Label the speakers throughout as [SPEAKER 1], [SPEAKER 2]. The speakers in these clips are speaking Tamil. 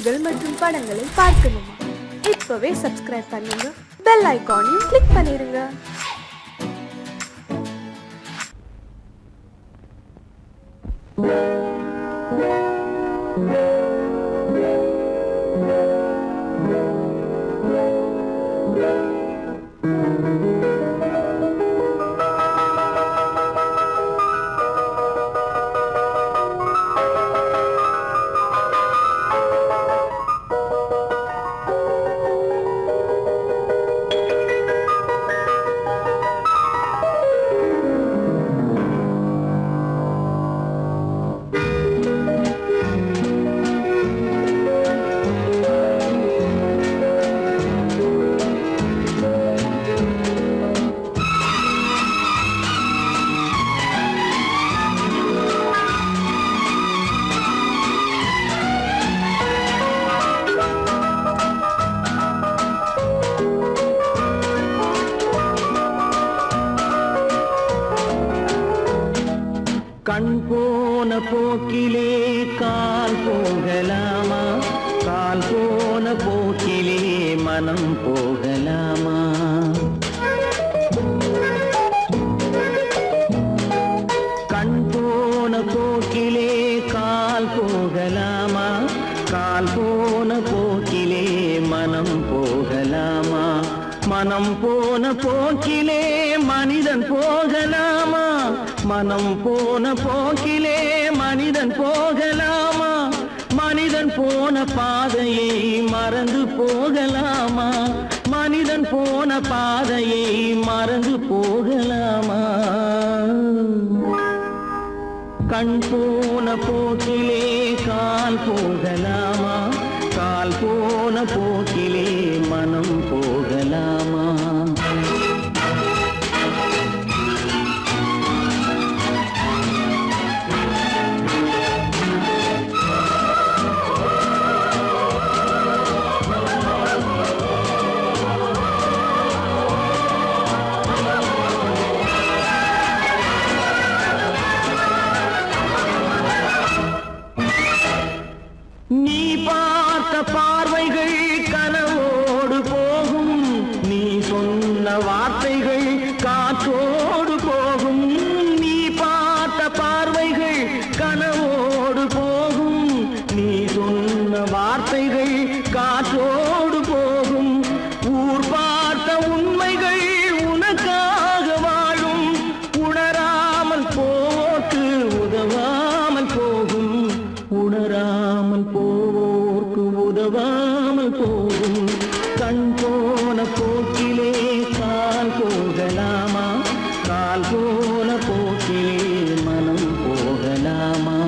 [SPEAKER 1] பாடல்கள் மற்றும் படங்களை பார்க்கணுமா? இப்பவே சப்ஸ்கிரைப் பண்ணுங்க, பெல் ஐகானையும் கிளிக் பண்ணிருங்க.
[SPEAKER 2] கண் போன போக்கிலே கால் போகலாமா? கால் போன போக்கிலே மனம் போகலாமா? கண் போன போக்கிலே கால் போகலாமா? கால் போன போக்கிலே மனம் போகலாமா? மனம் போன போக்கிலே மனிதன் போகலாமா? மனம் போன போக்கிலே மனிதன் போகலாமா? மனிதன் போன பாதையை மறந்து போகலாமா? மனிதன் போன பாதையை மறந்து போகலாமா? கண் போன போக்கிலே கால் போகலாமா? கால் போன போக்கிலே மனம் போகலாமா? நீ பார்த்த பார்வைகள் கனவோடு போகும், நீ சொன்ன வார்த்தைகள் காற்றோடு போகும். நீ பார்த்த பார்வைகள் கனவோடு போகும், நீ சொன்ன வார்த்தைகள் காற்றோடு போகும். ஊர் பார்த்த உண்மைகள் உனக்காக வாழும், உணராமல் போக்கு உதவாமல் போகும். உணராமல் போவோர்க்கு உதவாமல் போகும். கண் போன போக்கிலே கால் போகலாமா? கால் போன போக்கிலே மனம் போகலாமா?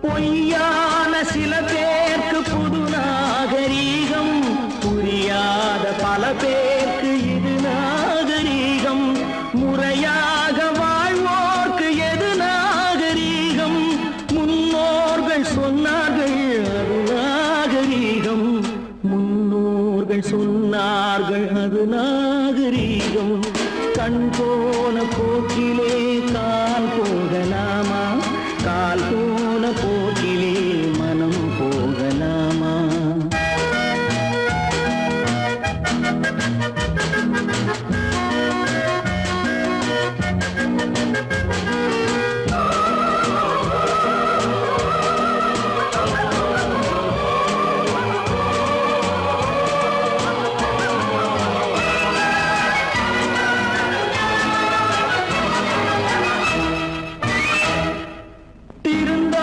[SPEAKER 2] பொய்யான சில பேருக்கு புது நாகரீகம், புரியாத பல பேருக்கு இது நாகரீகம். முறையாக வாழ்வோர்க்கு எது நாகரீகம்? முன்னோர்கள் சொன்னார்கள் அது நாகரீகம். முன்னோர்கள் சொன்னார்கள் அது நாகரீகம். கண் போன போக்கிலே கால் போகலாமா? கால் போன போக்கிலே மனம் போகலாமா? திருந்த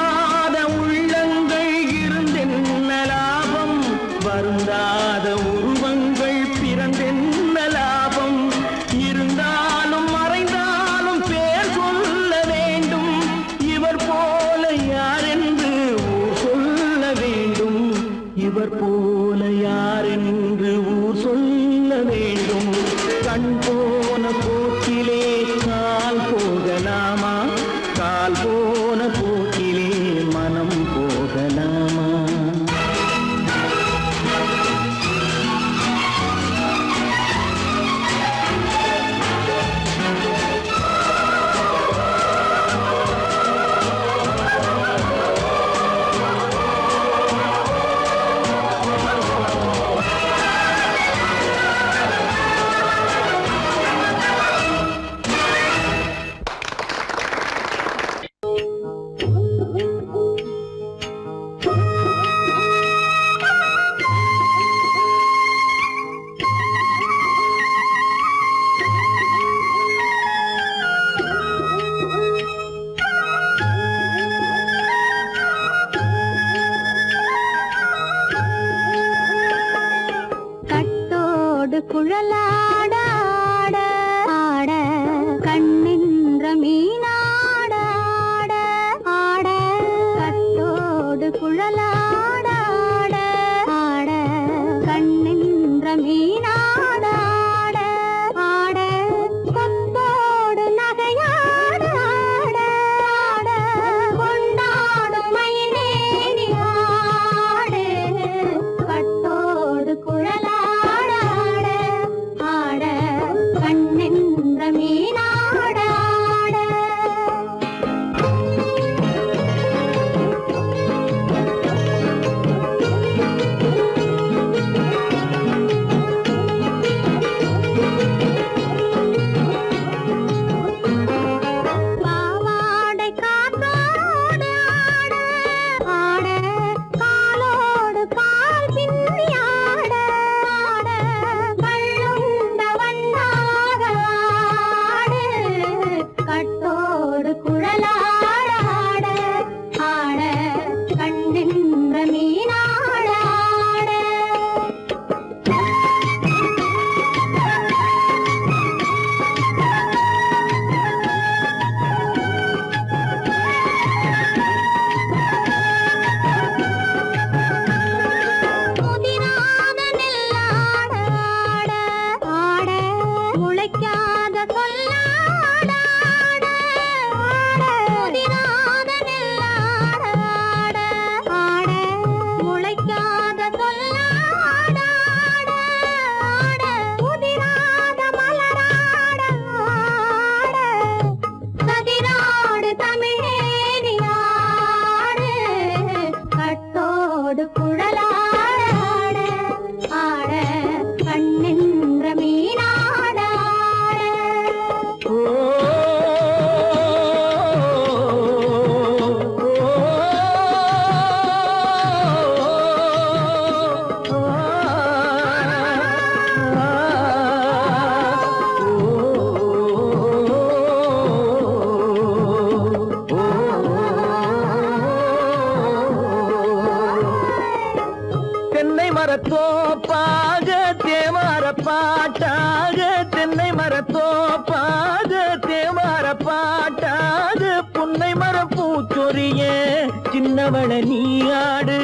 [SPEAKER 2] கண்ணவள நீயாடு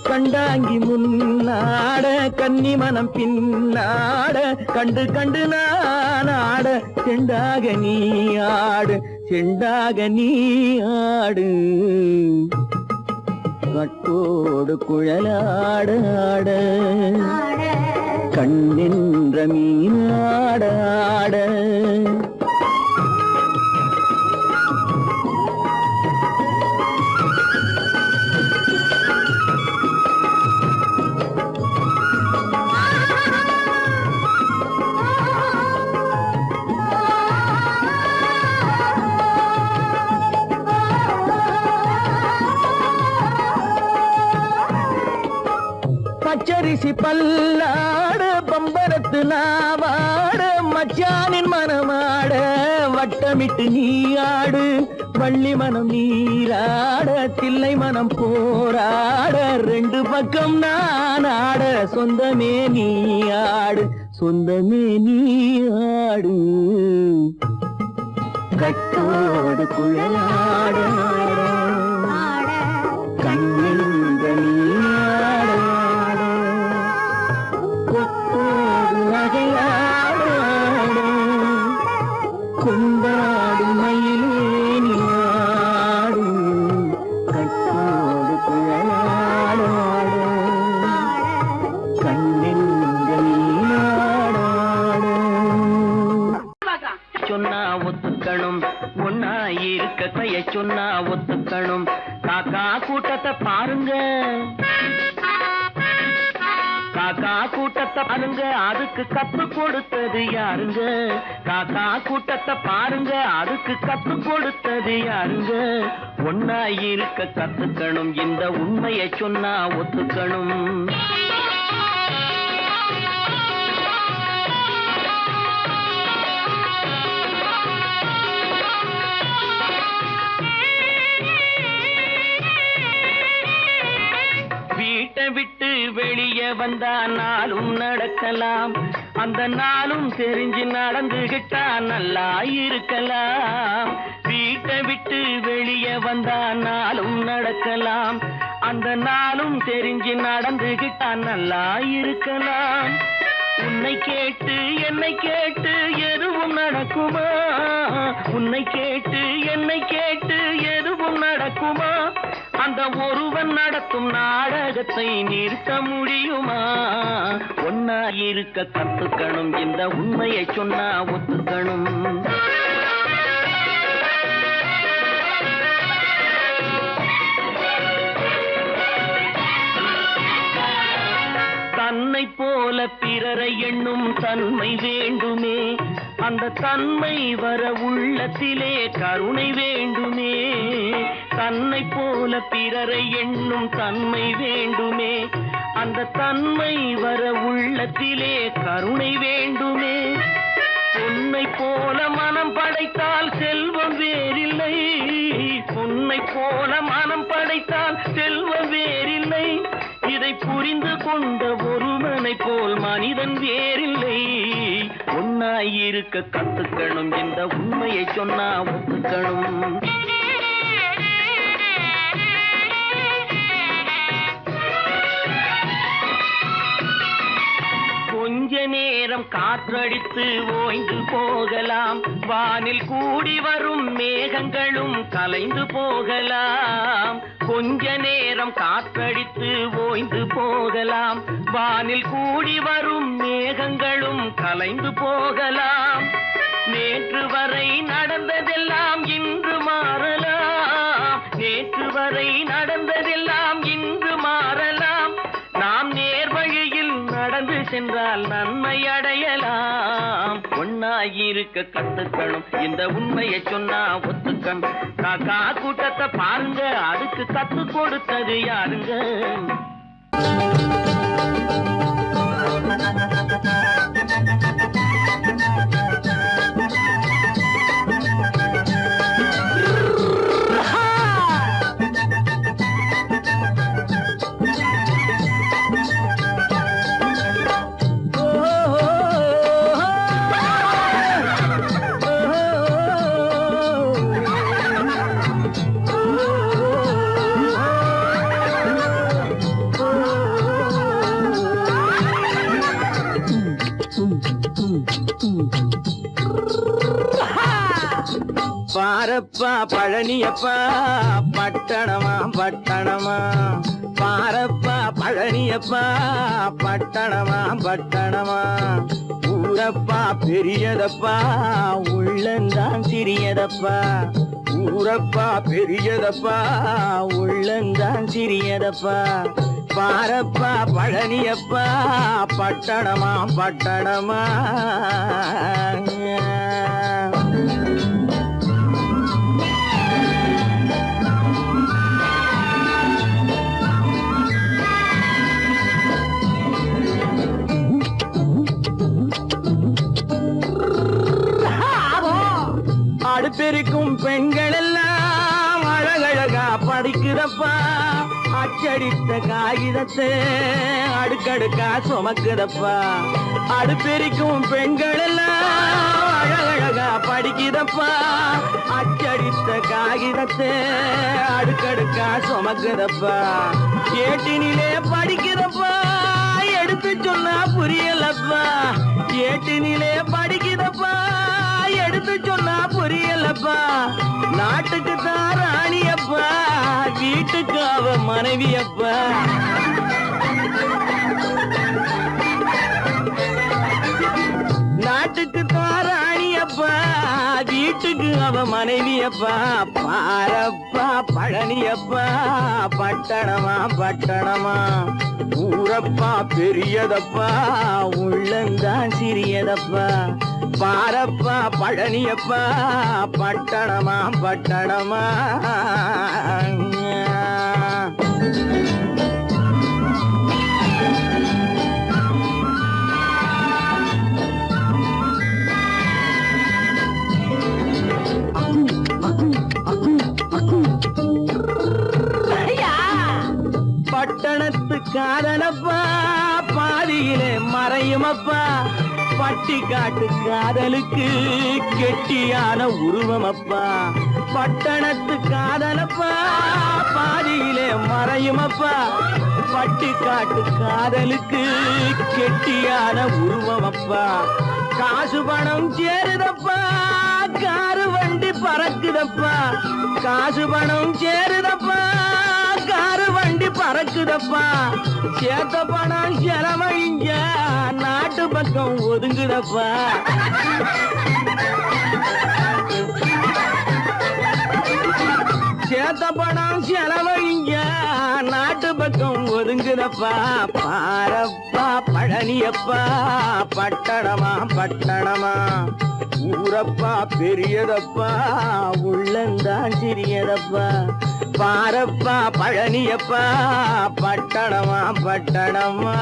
[SPEAKER 2] கண்டாங்கி முன்னாட கன்னி மனம் பின்னாட கண்டு கண்டு நானாட செண்டாக நீயாடு செண்டாக நீயாடு கட்டோடு குழலாடாட கண்ணின்ற மீனாடாட பச்சரிசி பல்லாட பம்பரத்து நாவாட மச்சானின் மனமாட வட்டமிட்டு நீயாடு வள்ளி மனம் நீராட தில்லை மனம் போராட ரெண்டு பக்கம் நானாட சொந்தமே நீயாடு சொந்தமே நீயாடு கட்டோடு குழலாட கண்ணின்ற நீயாட கொண்டாடு மயிலேனியாடு கட்டோடு குழலாடு கண்ணெங்கள் சொன்னா ஒத்துக்கணும் ஒன்னா இருக்க கைய சொன்னா ஒத்துக்கணும் காக்கா கூட்டத்தை பாருங்க காக்கா கூட்டத்தை பாருங்க அதுக்கு கத்து கொடுத்தது யாருங்க காக்கா கூட்டத்தை பாருங்க அதுக்கு கத்து கொடுத்தது யாருங்க ஒன்னா இருக்க கத்துக்கணும் இந்த உண்மையை சொன்னா ஒத்துக்கணும் வீட்டை விட்டு வெளியே வந்தா நாளும் நடக்கலாம் அந்த நாளும் தெரிஞ்சு நடந்துகிட்டா நல்லா இருக்கலாம் வீட்டை விட்டு வெளியே வந்தா நாளும் நடக்கலாம் அந்த நாளும் தெரிஞ்சு நடந்துகிட்டா நல்லா இருக்கலாம் உன்னை கேட்டு என்னை கேட்டு எதுவும் நடக்குமா உன்னை கேட்டு என்னை கேட்டு எதுவும் நடக்குமா அந்த ஒருவன் நடத்தும் நாடகத்தை நிறுத்த முடியுமா ஒன்னா இருக்க கத்துக்கணும் இந்த உண்மையை சொன்னா ஒத்துக்கணும் தன்னை போல பிறரை எண்ணும் தன்மை வேண்டுமே அந்த தன்மை வர உள்ளத்திலே கருணை வேண்டுமே தன்னை போல பிறரை எண்ணும் தன்மை வேண்டுமே அந்த தன்மை வர உள்ளத்திலே கருணை வேண்டுமே பொன்னை போல மனம் படைத்தால் செல்வம் வேறில்லை பொன்னை போல மனம் படைத்தால் செல்வம் வேறில்லை இதை புரிந்து கொண்ட ஒருவனை போல் மனிதன் வேறில்லை ஒன்னாயிருக்க கத்துக்கணும் இந்த உண்மையை சொன்னா ஒத்துக்கணும் கொஞ்ச நேரம் காற்றடித்து ஓய்ந்து போகலாம் வானில் கூடி வரும் மேகங்களும் கலைந்து போகலாம் கொஞ்ச நேரம் காற்றடித்து ஓய்ந்து போகலாம் வானில் கூடி வரும் மேகங்களும் கலைந்து போகலாம் நேற்று வரை நடந்ததெல்லாம் இன்று மாறலாம் நேற்று வரை நடந்ததெல்லாம் இன்று மாறலாம் நாம் நேர்வழியில் நடந்து சென்றால் நன்மை அடையலாம் ஒன்னாயிருக்க கத்துக்கணும் இந்த உண்மையை சொன்னா ஒத்துக்கணும் காக்கா கூட்டத்தை பாருங்க அதுக்கு கத்து கொடுத்தது யாருங்க பாரப்பா பழனியப்பா பட்டணமா பட்டணமா பாரப்பா பழனியப்பா பட்டணமா பட்டணமா ஊரப்பா பெரியதப்பா உள்ளந்தான் சிறியதப்பா ஊரப்பா பெரியதப்பா உள்ளந்தான் சிறியதப்பா பாரப்பா பழனியப்பா பட்டணமா பட்டணமா அடுப்பெருக்கும் பெண்கள் எல்லாம் அழகழகா படிக்குதப்பா அச்சடித்த காகிதத்தை அடுக்கடுக்கா சுமக்குதப்பா அடுப்பெருக்கும் பெண்கள் எல்லாம் அழகழகா படிக்குதப்பா அச்சடித்த காகிதத்தை அடுக்கடுக்கா சுமக்குதப்பா ஏட்டினிலே படிக்குதப்பா எடுத்து சொன்னா புரியலப்பா ஏட்டினிலே படிக்குதப்பா எடுத்து சொன்னா புரியலப்பா நாட்டுக்கு தான் ராணியப்பா வீட்டுக்கு அவ மனைவியப்பா நாட்டுக்கு தான் ராணியப்பா வீட்டுக்கு அவ மனைவியப்பா பாரப்பா பழனியப்பா பட்டணமா பட்டணமா ஊரப்பா பெரியதப்பா உள்ளந்தான் சிறியதப்பா பாரப்பா பழனியப்பா பட்டணமா பட்டணமா பட்டணத்து காதலப்பா பாதியிலே மறையுமப்பா பட்டி காட்டு காதலுக்கு கெட்டியான உருவமப்பா பட்டணத்து காதலப்பா பாதியிலே மறையுமப்பா பட்டி காட்டு காதலுக்கு கெட்டியான உருவமப்பா காசு பணம் சேருதப்பா காரு வண்டி பறக்குதப்பா காசு பணம் சேருதப்பா காரு வண்டி பறக்குதப்பா சேத்த பணம் செலவழிங்க நாட்டு பக்கம் ஒதுங்குதப்பா சேத்த பணம் செலவழிங்க நாட்டு பக்கம் ஒதுங்குதப்பா பாரப்பா பழனியப்பா பட்டணமா பட்டணமா ஊரப்பா பெரியதப்பா உள்ளந்தான் சிறியதப்பா பாரப்பா பழனியப்பா பட்டணமா பட்டணமா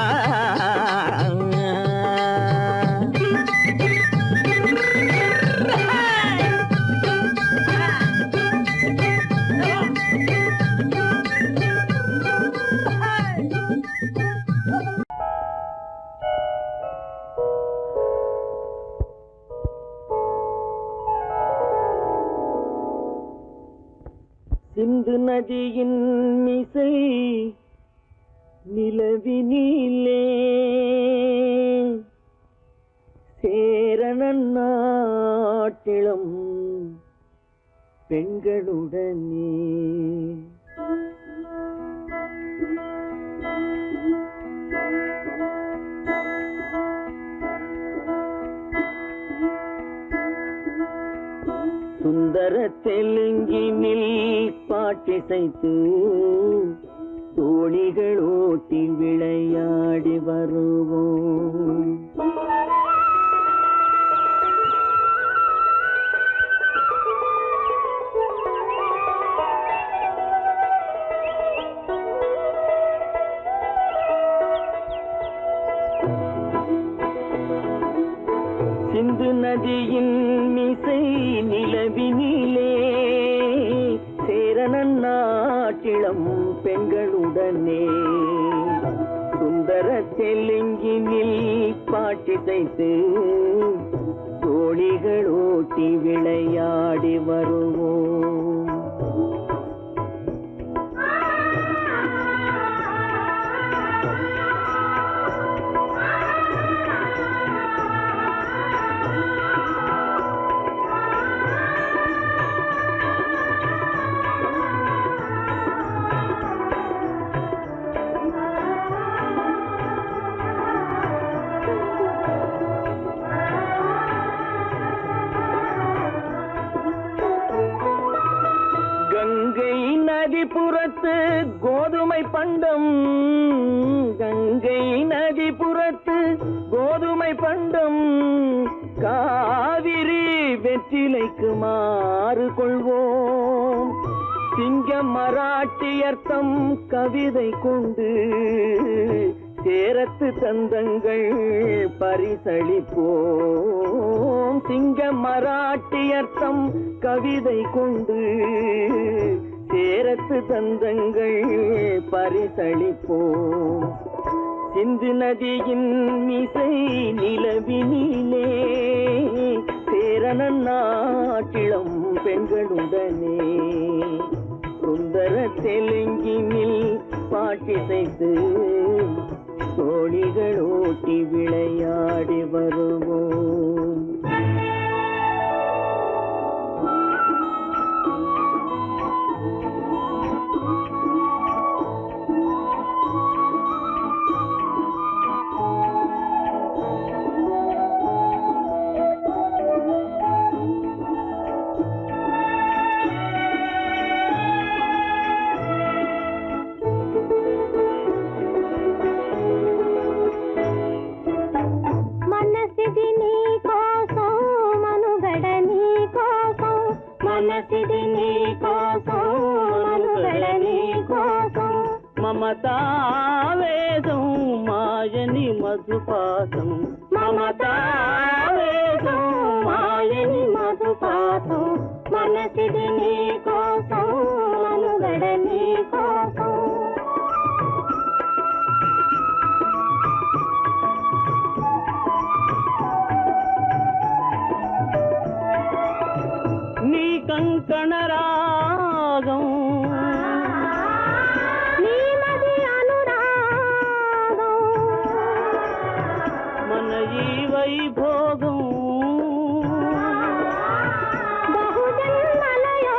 [SPEAKER 2] சிந்து நதியின் மிசை நிலவினிலே சேரணன் நாட்டிளம் பெண்களுடனே சுந்தர தெலுங்கினில் பாட்டிசைத்து தோணிகள் ஓட்டி விளையாடி வருவோம் சிந்து நதியின் மிசை நிலவினிலே சேரணன் நாட்டிளம் பெண்களுடனே சுந்தர தெலுங்கினில் பாட்டிசைத்து தோணிகள் ஓட்டி விளையாடி வருவோம் புறத்து கோதுமை பண்டம், கங்கை நதி புறத்து கோதுமை பண்டம், காவிரி வெற்றிலைக்கு மாறு கொள்வோம். சிங்கம் மராட்டியர்த்தம் கவிதை கொண்டு சேரத்து தந்தங்கள் பரிசளிப்போம். சிங்கம் மராட்டியர்த்தம் கவிதை கொண்டு சேரத்து தந்தங்கள் பரிசளிப்போம். சிந்து நதியின் மிசை நிலவினிலே சேரணன் நாட்டிளம் பெண்களுடனே சுந்தர தெலுங்கினில் பாட்டிசைத்து தோழிகள் ஓட்டி விளையாடி வருவோம். మమతావేదం మాయని మధుపాతం, మమతావేదం మాయని మధుపాతం, మనసిది నీ కోసం మనుగడ నీ కోసం. నీ కంకణ రాగం వైభోగం, బహుజన్మలయోగం,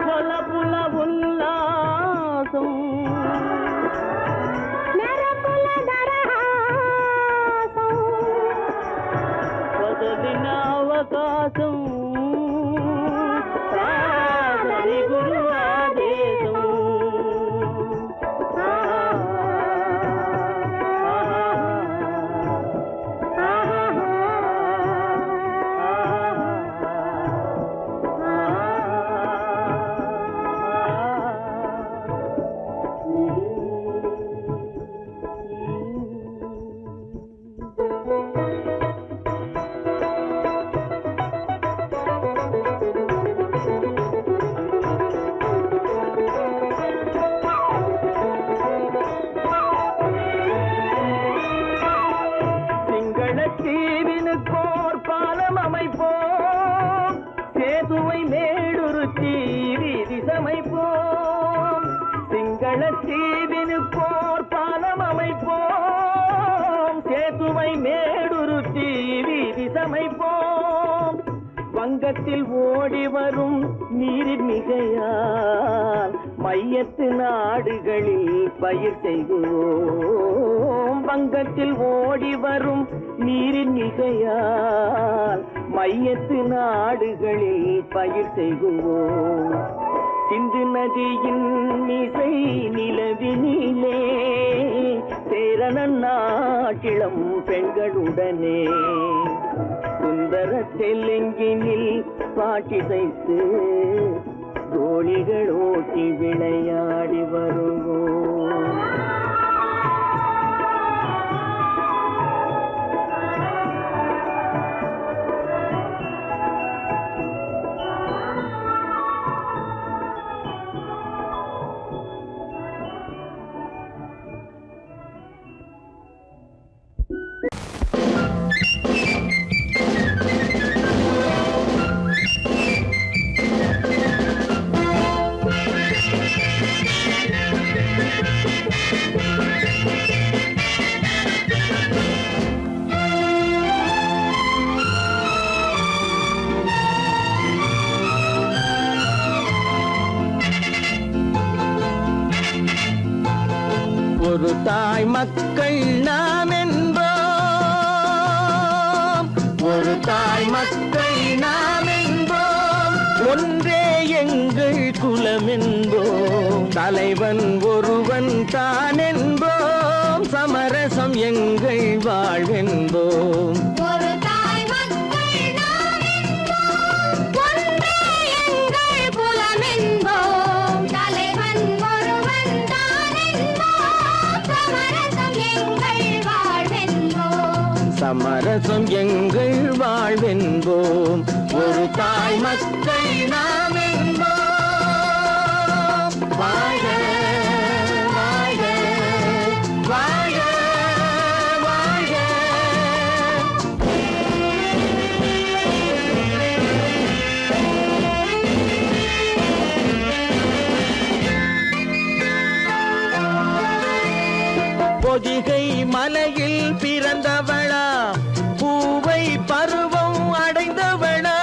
[SPEAKER 2] కొలపుల ఉల్లాసం, మెరపుల దరహాసం, వదలిన అవకాశం సాగరి గురు ఆదేశం. தீவினுக்கோர் பாலம் அமைப்போம், சேதுவை மேடுருத்தி வீதி சமைப்போம். சிங்கள தீவினுக்கோர் பாலம் அமைப்போம், சேதுவை மேடுருத்தி வீதி சமைப்போம். வங்கத்தில் ஓடி வரும் நீரின் மிகையால் மையத்து நாடுகளில் பயிர் செய்வோம். வங்கத்தில் ஓடி வரும் நீரின் மிகையால் மையத்து நாடுகளில் பயிர் செய்வோம். சிந்து நதியின் மிசை நிலவினிலே சேரணன் நாட்டிளம் பெண்களுடனே சுந்தர தெலுங்கினில் பாட்டிசைத்து தோழிகள் ஓட்டி விளையாடி வருவோம். ஒரு தாய் மக்கள் நாம் என்போம், ஒரு தாய் மக்கள் நாம் என்போம்,
[SPEAKER 3] ஒன்றே எங்கள் குலம் என்போம், தலைவன் ஒருவன் தான் என்போம், சமரசம் எங்கள் வாழ்வென்போம்.
[SPEAKER 4] ஒரு தாய் மக்கள் நாம் என்போம், ஒன்றே எங்கள் குலம் என்போம், தலைவன் ஒருவன் தான் என்போம், சமரசம் எங்கள் வாழ்வென்போம்.
[SPEAKER 3] சமரசம் எங்கள் வாழ்வென்போம், ஒரு தாய் மக்கள் நாம் என்போம். வாழ்க வாழ்க வாழ்க வாழ்க. பொதிகை மலையில் பிறந்தவளா, பூவை பருவம் அடைந்தவளா,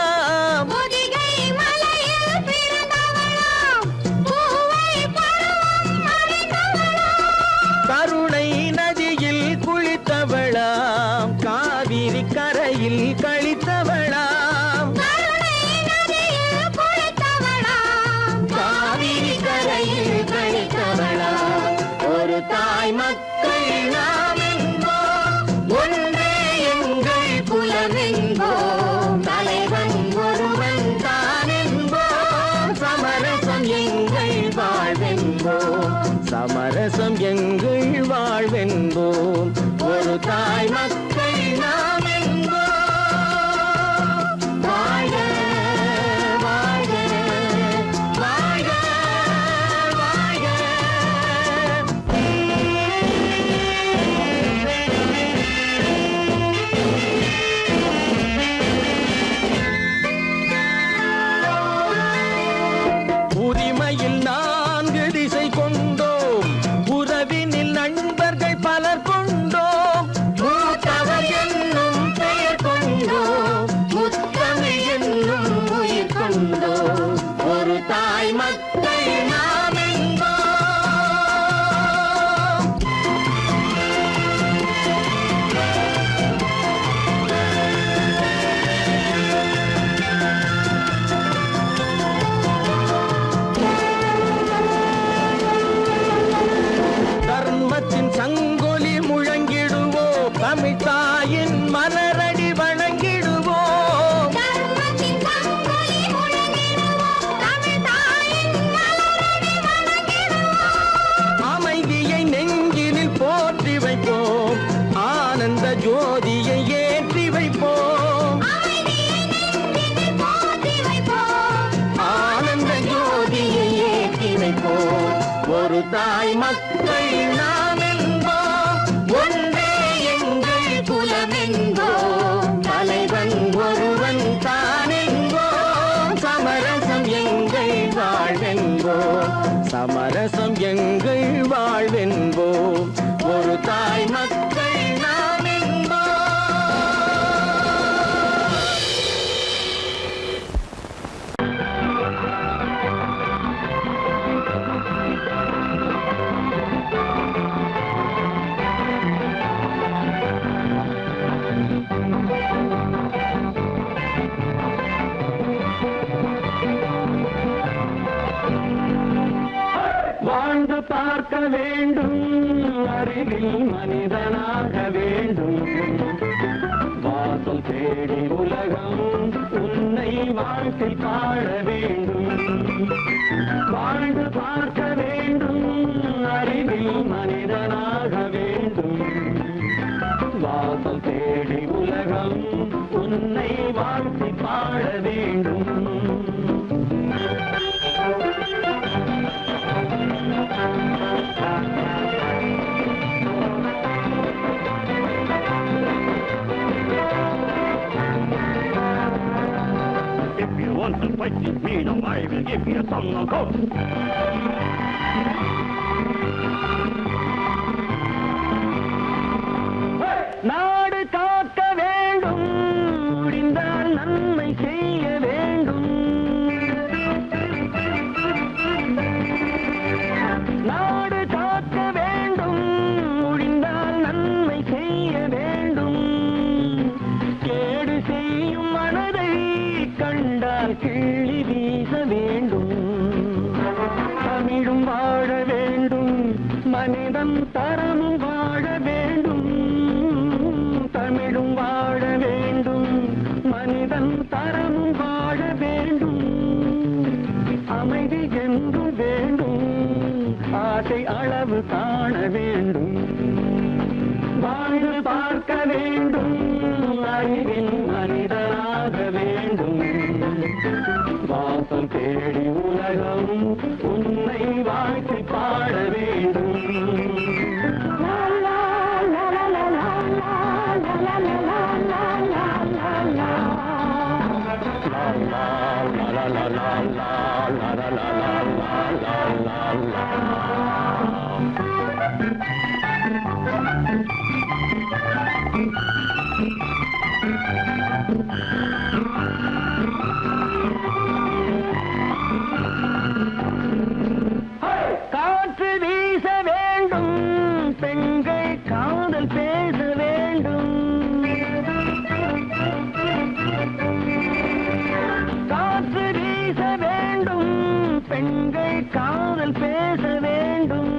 [SPEAKER 4] பொதிகை மலையில் பிறந்தவளாம், பூவை பருவம் அடைந்தவளாம்.
[SPEAKER 3] கருணை நதியில் குளித்தவளாம், காவிரி கரையில் கழித்தவளாம்,
[SPEAKER 4] கருணை நதியில் குளித்தவளாம்,
[SPEAKER 3] காவிரி கரையில் கழித்தவளாம். ஒரு தாய் மக்கள் நாம் என்போம், ஒன்றே எங்கள் குலம் என்போம், தலைவன் ஒருவன் தான் என்போம், சமரசம் எங்கள் வாழ்வென்போம், சமரசம் எங்கள் வாழ்வென்போம், ஒரு தாய் மக்கள் நாம் என்போம். வாழ்க வாழ்க வாழ்க வாழ்க. உரிமையில் 4 திசை கொண்டோம், உறவினில் நண்பர்கள் பலர் கொண்டோம், மூத்தவர் என்னும் பெயர் கொண்டோம், முத்தமிழ் என்னும் உயிர் கொண்டோம், ஒரு தாய் மக்கள் நாம் என்போம். தர்மத்தின் சங்கொலி முழங்கிடுவோம், தமிழ் தாயின் மலரடி வணங்கிடுவோம்,
[SPEAKER 4] தர்மத்தின் சங்கொலி முழங்கிடுவோம், தமிழ் தாயின் மலரடி வணங்கிடுவோம்.
[SPEAKER 3] அமைதியை நெஞ்சினில் போற்றி வைப்போம், ஆனந்த ஜோதியை ஏற்றி வைப்போம்,
[SPEAKER 4] அமைதியை நெஞ்சினில் போற்றி வைப்போம்,
[SPEAKER 3] ஆனந்த ஜோதியை ஏற்றி வைப்போம், ஒரு தாய் மக்கள் நாம் என்போம், ஒன்றே எங்கள் குலம் என்போம், தலைவன் ஒருவன் தான் என்போம், சமரசம் எங்கள் வாழ்வென்போம், சமரசம் எங்கள் வாழ்வென்போம், ஒரு தாய் மக்கள் நாம் என்போம். வாழ்ந்து பார்க்க வேண்டும், அறிவில் மனிதனாக வேண்டும், வாசல் தேடி உலகம் உன்னை வாழ்க்கை பாட வேண்டும். வாழ்ந்து பார்க்க வேண்டும், அறிவில் மனிதனாக வேண்டும், வாசல் தேடி உலகம் உன்னை வாழ்க்கை பாட வேண்டும்.
[SPEAKER 5] If you want to fight with me, now I will give you some knockout.
[SPEAKER 3] நாடு காக்க வேண்டும், முடிந்தால் நன்மை செய்ய வேண்டும், நாடு காக்க வேண்டும், முடிந்தால் நன்மை செய்ய வேண்டும், கேடு செய்யும் மனதை கண்டால் கண்டால் கிள்ளி வீச வேண்டும். தமிழும் வாழ வேண்டும், மனிதன் தரமும் வாழ வேண்டும். தமிழும் வாழ வேண்டும், மனிதன் தரமும் வாழ வேண்டும். அமைதி என்றும் வேண்டும், ஆசை அளவு காண வேண்டும். வாழ்ந்து பார்க்க வேண்டும், அறிவின் மனிதனாக வேண்டும். வாசம் தேடி உலகம் உன்னை வாழ்த்தி பாட வேண்டும். காற்று வீச வேண்டும், பெண்கள் காதல் பேச வேண்டும். காற்று வீச வேண்டும், பெண்கள் காதல் பேச வேண்டும்.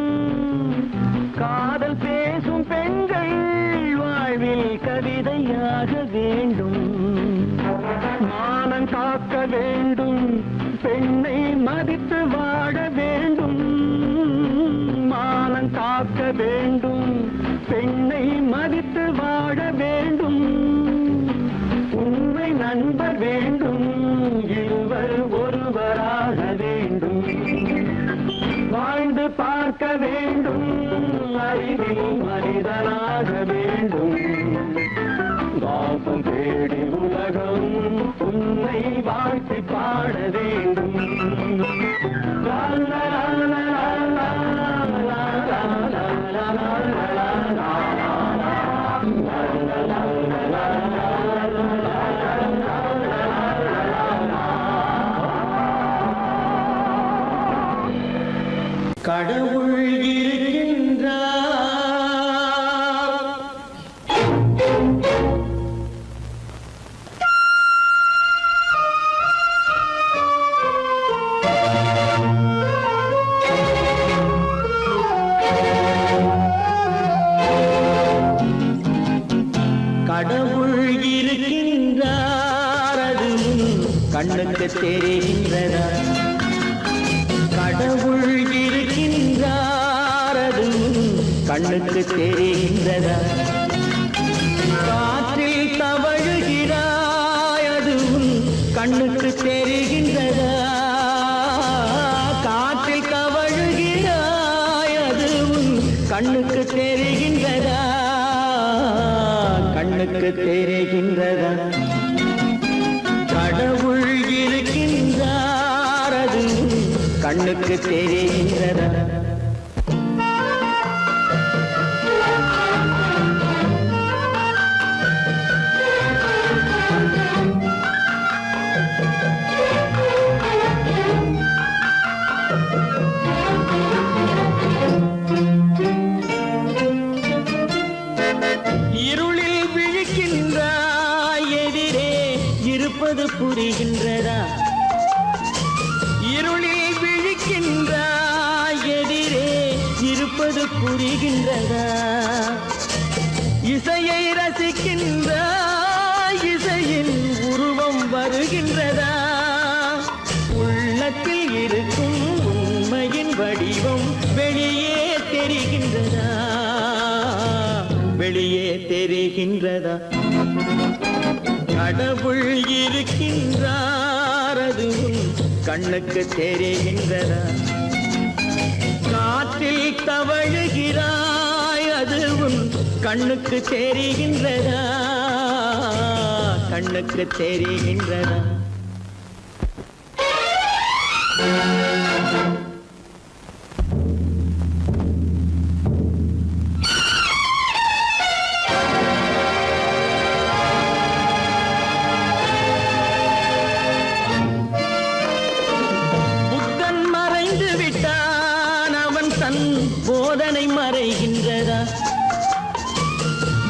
[SPEAKER 3] காதல் பேசும் பெண்கள் வாழ்வில் கவிதையாக வேண்டும். மானம் காக்க வேண்டும், பெண்ணை மதித்து வாழ வேண்டும். மானம் காக்க வேண்டும், பெண்ணை மதித்து வாழ வேண்டும். உண்மை நண்பர் வேண்டும், இருவர் ஒருவராக வேண்டும். வாழ்ந்து பார்க்க வேண்டும், அறிவில் மனிதனாக வேண்டும். வாசம் தேடி உலகம் உன்னை வாழ்த்தி பாட வேண்டும். லா லா லா லா லா லா லா லா லா லா. கடவுள் இருக்கின்றார், கடவுள் இருக்கின்றார், அது கண்ணுக்கு தெரிகின்றதா? கடவுள் இருக்கின்றார், அது கண்ணுக்கு தெரிகின்றதா? காற்றில் தவழுகிறாய், அது கண்ணுக்கு தெரிகின்றதா? காற்றில் தவழுகிறாய், அது கண்ணுக்கு தெரிகின்றதா? கண்ணுக்கு தெரிகின்றதா? கடவுள் இருக்கின்றார், அது கண்ணுக்கு தெரிகின்றதா? இருளில் விழிக்கின்றாய், எதிரே இருப்பது புரிகின்றதா? இருளில் விழிக்கின்றாய், எதிரே இருப்பது புரிகின்றதா? இசையை ரசிக்கின்றாய், இசையின் உருவம் வருகின்றதா? உள்ளத்தில் இருக்கும் உண்மையின் வடிவம் வெளியே தெரிகின்றதா? வெளியே தெரிகின்றதா? கடவுள் இருக்கின்றார், அது கண்ணுக்கு தெரிகின்றதா? காற்றில் தவழுகிறாய், அது கண்ணுக்கு தெரிகின்றதா? கண்ணுக்கு தெரிகின்றதா? புத்தன் மறைந்து விட்டான், அவன் தன் போதனை மறைகின்றதா?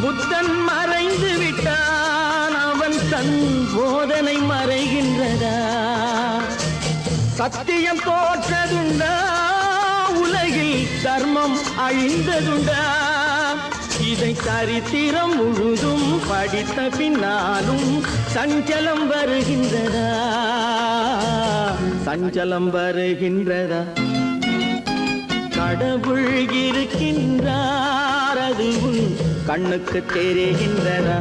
[SPEAKER 3] புத்தன் மறைந்து விட்டான், அவன் தன் போதனை மறைகின்றதா? சத்தியம் தோற்றதுண்டா உலகில் தர்மம் அழிந்ததுண்டா இதை சரித்திரம் முழுதும் படித்த பின்னாலும் சஞ்சலம் வருகின்றதா சஞ்சலம் வருகின்றதா கடவுள் இருக்கின்றார் அது உன் கண்ணுக்கு தெரிகின்றதா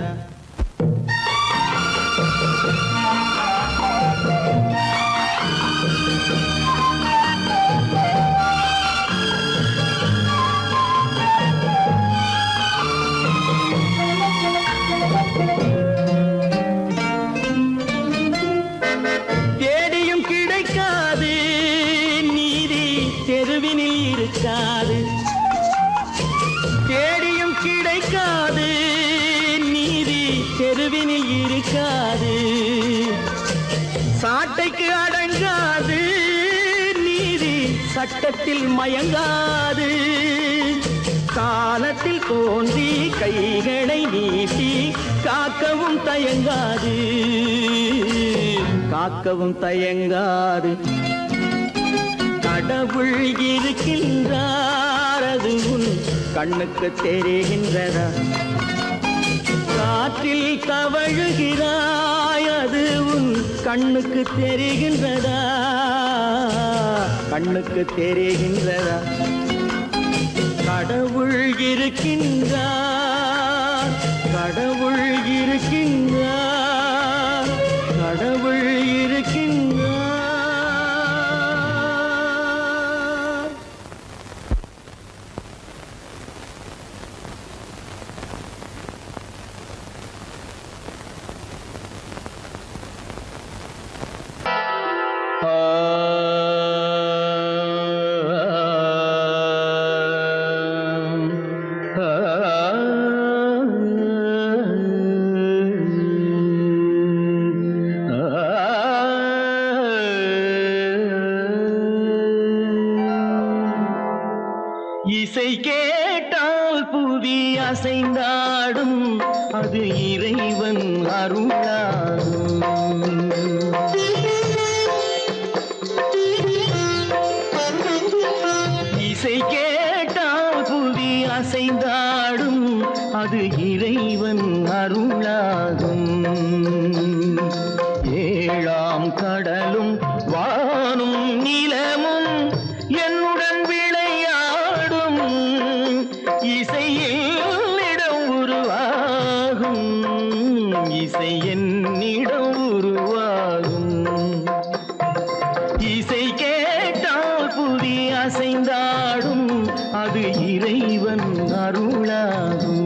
[SPEAKER 3] தேடியும் கிடைக்காது நீதி தெருவினில் இருக்காது தேடியும் கிடைக்காது நீதி தெருவினில் இருக்காது சாட்டைக்கு அடங்காது நீதி சட்டத்தில் மயங்காது காலத்தில் தோன்றி கைகளை நீட்டி காக்கவும் தயங்காது காக்கவும் தயங்காது கடவுள் இருக்கின்றார் அது உன் கண்ணுக்கு தெரிகின்றதா காற்றில் தவழுகிறாய் அது உன் கண்ணுக்கு தெரிகின்றதா கண்ணுக்கு தெரிகின்றதா கடவுள் இருக்கின்றார் கடவுள் இருக்கின்றார் கடவுள் இருக்கின்றார் இசை கேட்டால் புவி அசைந்தாடும் அது இறைவன் அருளாகும் இசை கேட்டால் புவி அசைந்தாடும் அது இறைவன் அருளாகும் ஏழாம் கடலும் வானும் நிலமும் என்னுடன் விளையாடும் இசையில் இடம் உருவாகும் இசை என்னிடம் உருவாகும் இசை கேட்டால் புவி அசைந்தாடும் அது இறைவன் அருளாகும்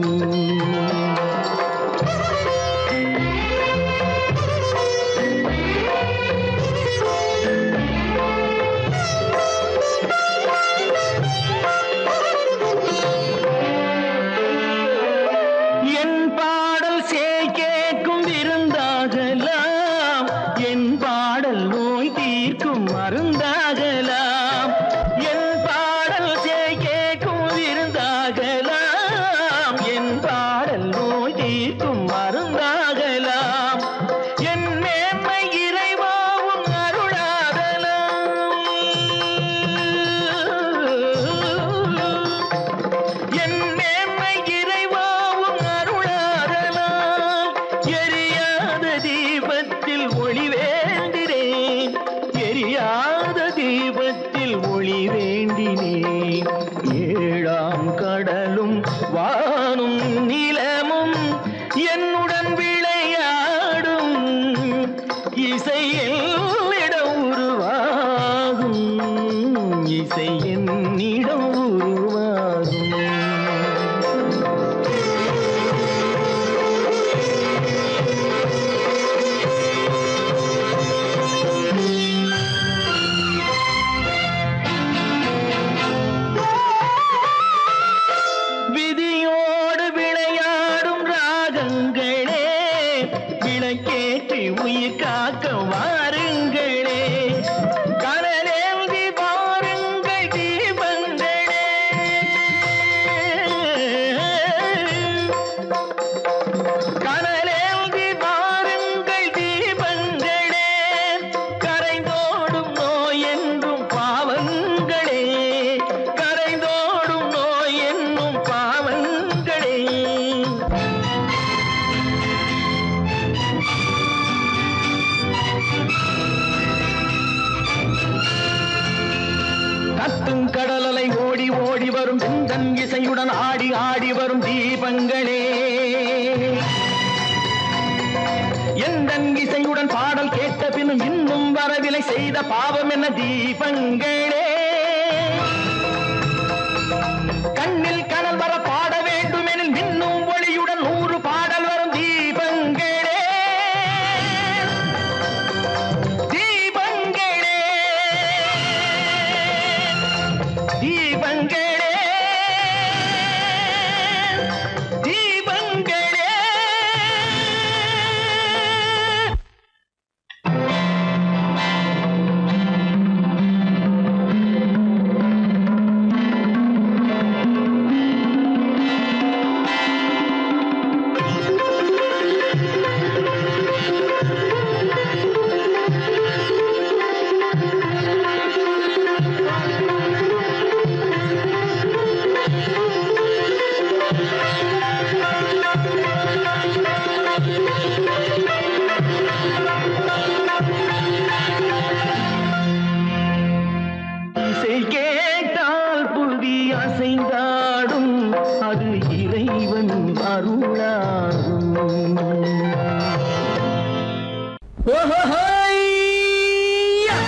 [SPEAKER 3] என் பாடல் சேய் கேட்கும் விருந்தாகலாம் என் பாடல் நோய் தீர்க்கும் மருந்தாகலாம் என் பாடல் சேய் கேட்கும் விருந்தாகலாம் என் பாடல் நோய் தீர்க்கும் மருந்தாகலாம் என் மேன்மை இறைவாவும் அருளாகலாம் என் மேன்மை இறைவாவும் அருளாகலாம் எரியாத தீபத்தில் ஒளி வேண்டினேன் எரியாத தீபத்தில் ஒளி வேண்டினேன் ஏழாம் கடலும் வானும் நிலமும் என்னுடன் விளையாடும் இசையில் இடம் உருவாகும் இசை என்னிடம் உருவாகும் விதியோடு விளையாடும் ராகங்களே விளக்கேற்றி உயிர் காக்க வாருங்களே கடலேந்தி வாருங்கள் தீபங்களே கடலேந்தி வாருங்கள் தீபங்களே கரைந்தோடும் நோய் ஓடி வரும் சிந்தன் இசையுடன் ஆடி ஆடி வரும் தீபங்களே எந்தன் இசையுடன் பாடல் கேட்ட பின்னும் இன்னும் வரவில்லை செய்த பாவம் என்ன தீபங்களே கண்ணில் கனல் வர பாட வேண்டும் எனில் மின்னும் ஒளியுடன் 100 பாடல் வரும் தீபங்களே தீபங்களே தீபங்களே தீபங்களே இசை கேட்டால் புவி அசைந்தாடும் அது இறைவன் அருளாகும் ஓஹோஹோய்யா!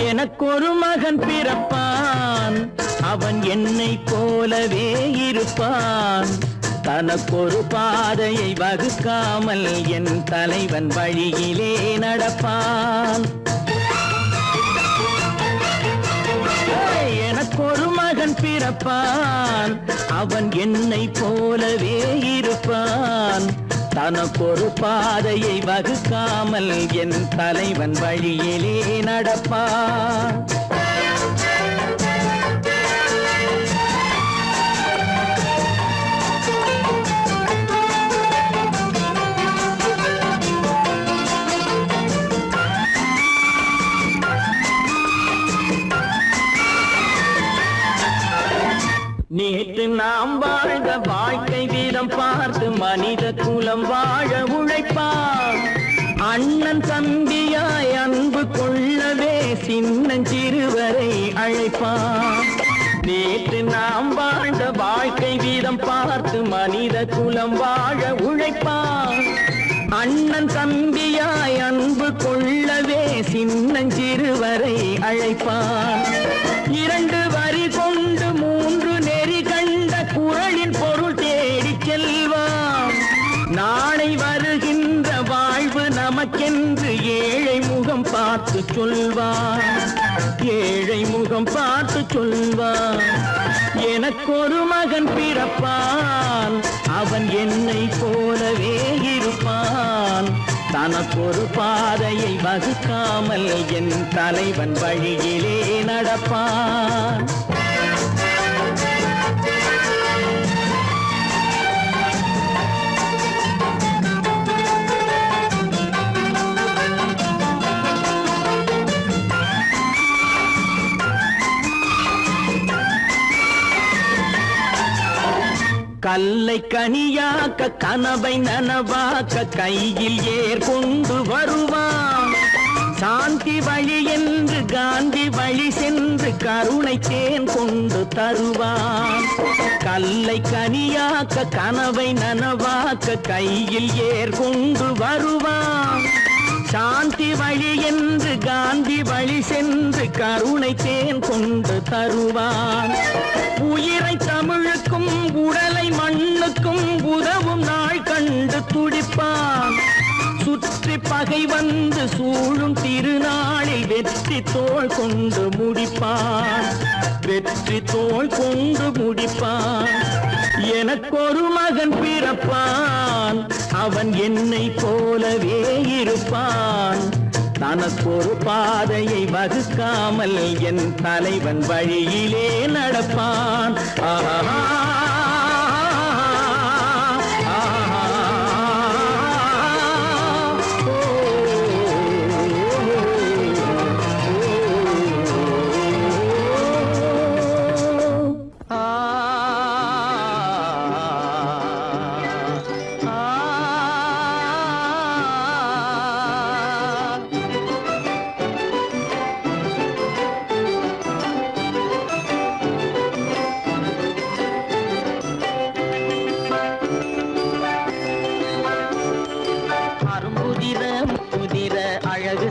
[SPEAKER 3] எனக்கொரு மகன் பிறப்பான் அவன் என்னை போலவே இருப்பான் தனக்கொரு பாதையை வகுக்காமல் என் தலைவன் வழியிலே நடப்பான் எனக்கொரு மகன் பிறப்பான் அவன் என்னை போலவே இருப்பான் தனக்கொரு பாதையை வகுக்காமல் என் தலைவன் வழியிலே நடப்பான் நேற்று நாம் வாழ்ந்த வாழ்க்கை வீதம் பார்த்து மனித குலம் வாழ உழைப்பான் அண்ணன் தம்பியாய் அன்பு கொள்ளவே சின்னஞ்சிறுவரை அழைப்பான் நேற்று நாம் வாழ்ந்த வாழ்க்கை வீதம் பார்த்து மனித குலம் வாழ உழைப்பான் அண்ணன் தம்பியாய் அன்பு கொள்ளவே சின்னஞ்சிறுவரை அழைப்பான் 2 வரி கொண்டு 3 நெறி கண்ட குறளின் பொருள் தேடி செல்வான் நாளை வருகின்ற வாழ்வு நமக்கென்று ஏழை முகம் பார்த்து சொல்வான் ஏழை முகம் பார்த்து சொல்வான் எனக்கொரு மகன் பிறப்பான் அவன் என்னை போலவே இருப்பான் தனக்கொரு பாதையை வகுக்காமல் என் தலைவன் வழியிலே நடப்பான் கல்லை கனியாக்க கனவை நனவாக்க கையில் ஏற்கொண்டு வருவான் சாந்தி வழி என்று காந்தி வழி சென்று கருணை தேன் கொண்டு தருவான் கல்லை கனியாக்க கனவை நனவாக்க கையில் ஏற்கொண்டு வருவான் சாந்தி வழி என்று காந்தி வழி சென்று கருணை தேன் கொண்டு தருவான் உயிரை தமிழுக்கும் உடலை மண்ணுக்கும் உதவும் நாள் கண்டு துடிப்பான் சுற்றி பகை வந்து சூழும் திருநாளில் வெற்றி தோள் கொண்டு முடிப்பான் வெற்றி தோள் கொண்டு முடிப்பான் எனக்கொரு மகன் பிறப்பான் அவன் என்னை போலவே இருப்பான் தனக்கொரு பாதையை வகுக்காமல் என் தலைவன் வழியிலே நடப்பான். ஆஹா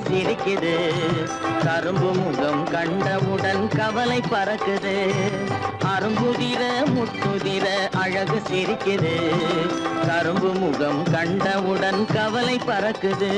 [SPEAKER 3] சிரிக்குது கரும்பு முகம் கண்டவுடன் கவலை பறக்குது. அரும்புதிர முத்துதிர அழகு சிரிக்குது கரும்பு முகம் கண்டவுடன் கவலை பறக்குது.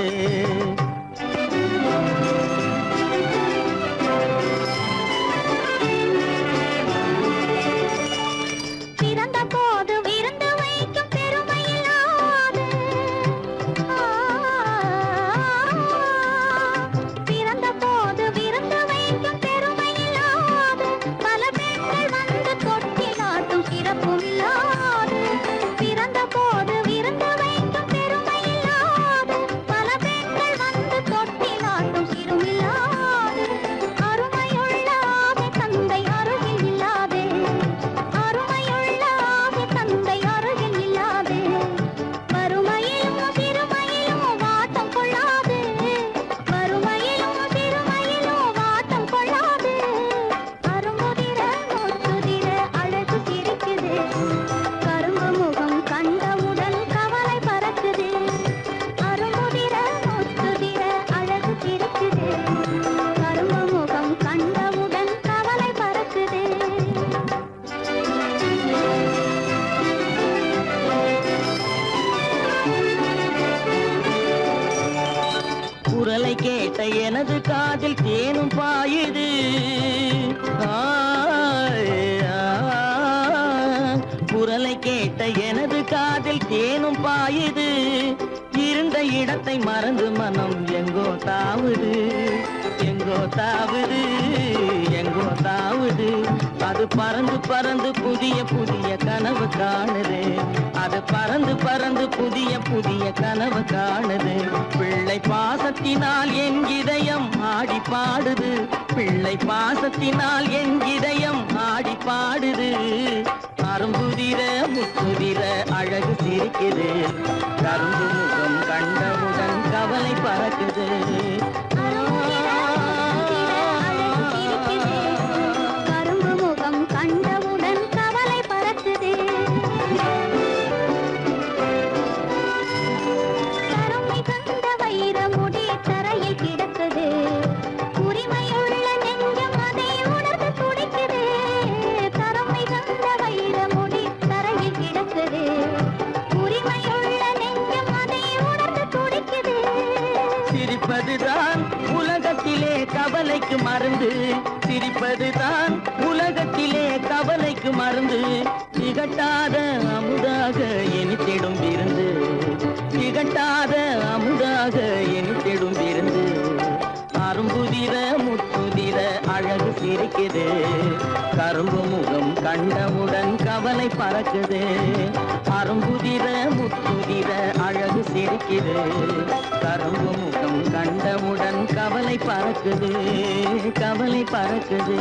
[SPEAKER 3] குரலை கேட்ட எனது காதில் தேனும் பாயுது. குரலை கேட்ட எனது காதில் தேனும் பாயுது. இருந்த இடத்தை மறந்து மனம் எங்கோ தாவுது எங்கோ தாவுது எங்கோ தாவுது. அது பறந்து பறந்து புதிய புதிய கனவு காணுது. அது பறந்து பறந்து புதிய புதிய கனவு காணுது. பிள்ளை பாசத்தினால் என் இதயம் ஆடி பாடுது. பிள்ளை பாசத்தினால் என் இதயம் ஆடி பாடுது. அரும்புதிர முத்துதிர அழகு சிரிக்குது கரும்பு முகம் கண்டவுடன் கவலை பறக்குது.
[SPEAKER 4] கரும்பு முகம் கண்டவுடன் கவலை பறக்குது. கருமை கண்ட வைரமுடி தரையில் கிடக்குது. உரிமையுள்ள நெஞ்சம் அதை உணர்ந்து துடிக்குது. கருமை கண்ட வைரமுடி தரையில் கிடக்குது. உரிமையுள்ள நெஞ்சம் அதை உணர்ந்து துடிக்குது.
[SPEAKER 3] சிரிப்பதுதான் உலகத்திலே கவலைக்கு மருந்து. சிரிப்பதுதான் உலகத்திலே கவலைக்கு மருந்து. திகட்டாத அமுதாக இனித்திடும் விருந்து. திகட்டாத அமுதாக இனித்திடும் விருந்து. அரும்புதிர முத்துதிர அழகு சிரிக்குது கரும்பு முகம் கண்டவுடன் கவலை பறக்குது. அரும்புதிர முத்துதிர அழகு சிரிக்குது கரும்பு முகம் கண்டவுடன் கவலை பறக்குது கவலை பறக்குது.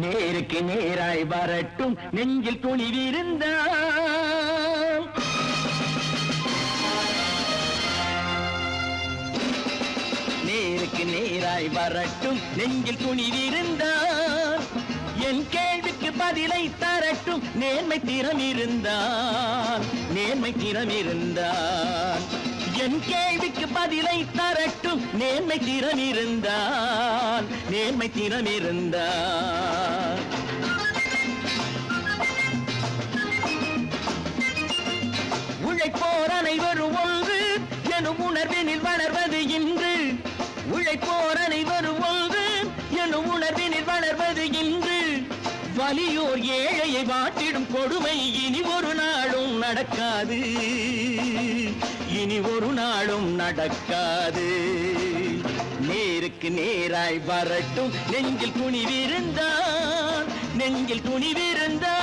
[SPEAKER 3] நேருக்கு நேராய் வரட்டும் நெஞ்சில் துணிவிருந்தால். நேருக்கு நேராய் வரட்டும் நெஞ்சில் துணிவிருந்தால். என் கேள்விக்கு பதிலை தரட்டும் நேர்மை திறம் இருந்தால். நேர்மை திறம் இருந்தால் என் கேள்விக்கு பதிலை தரட்டும் நேர்மை திறம் இருந்தால். நேர்மை திறம் இருந்தால் உழைப்போர் அனைவரும் ஒன்று எனும் உணர்வினில் வளர்வது இன்று. உழைப்போர் அனைவரும் ஒன்று எனும் உணர்வினில் வளர்வது இன்று. வலியோர் ஏழையை வாட்டிடும் கொடுமை இனி ஒரு நாளும் நடக்காது. இனி ஒரு நாளும் நடக்காது. நேருக்கு நேராய் வரட்டும் நெஞ்சில் துணிவிருந்தான், நெஞ்சில் துணிவிருந்தான்.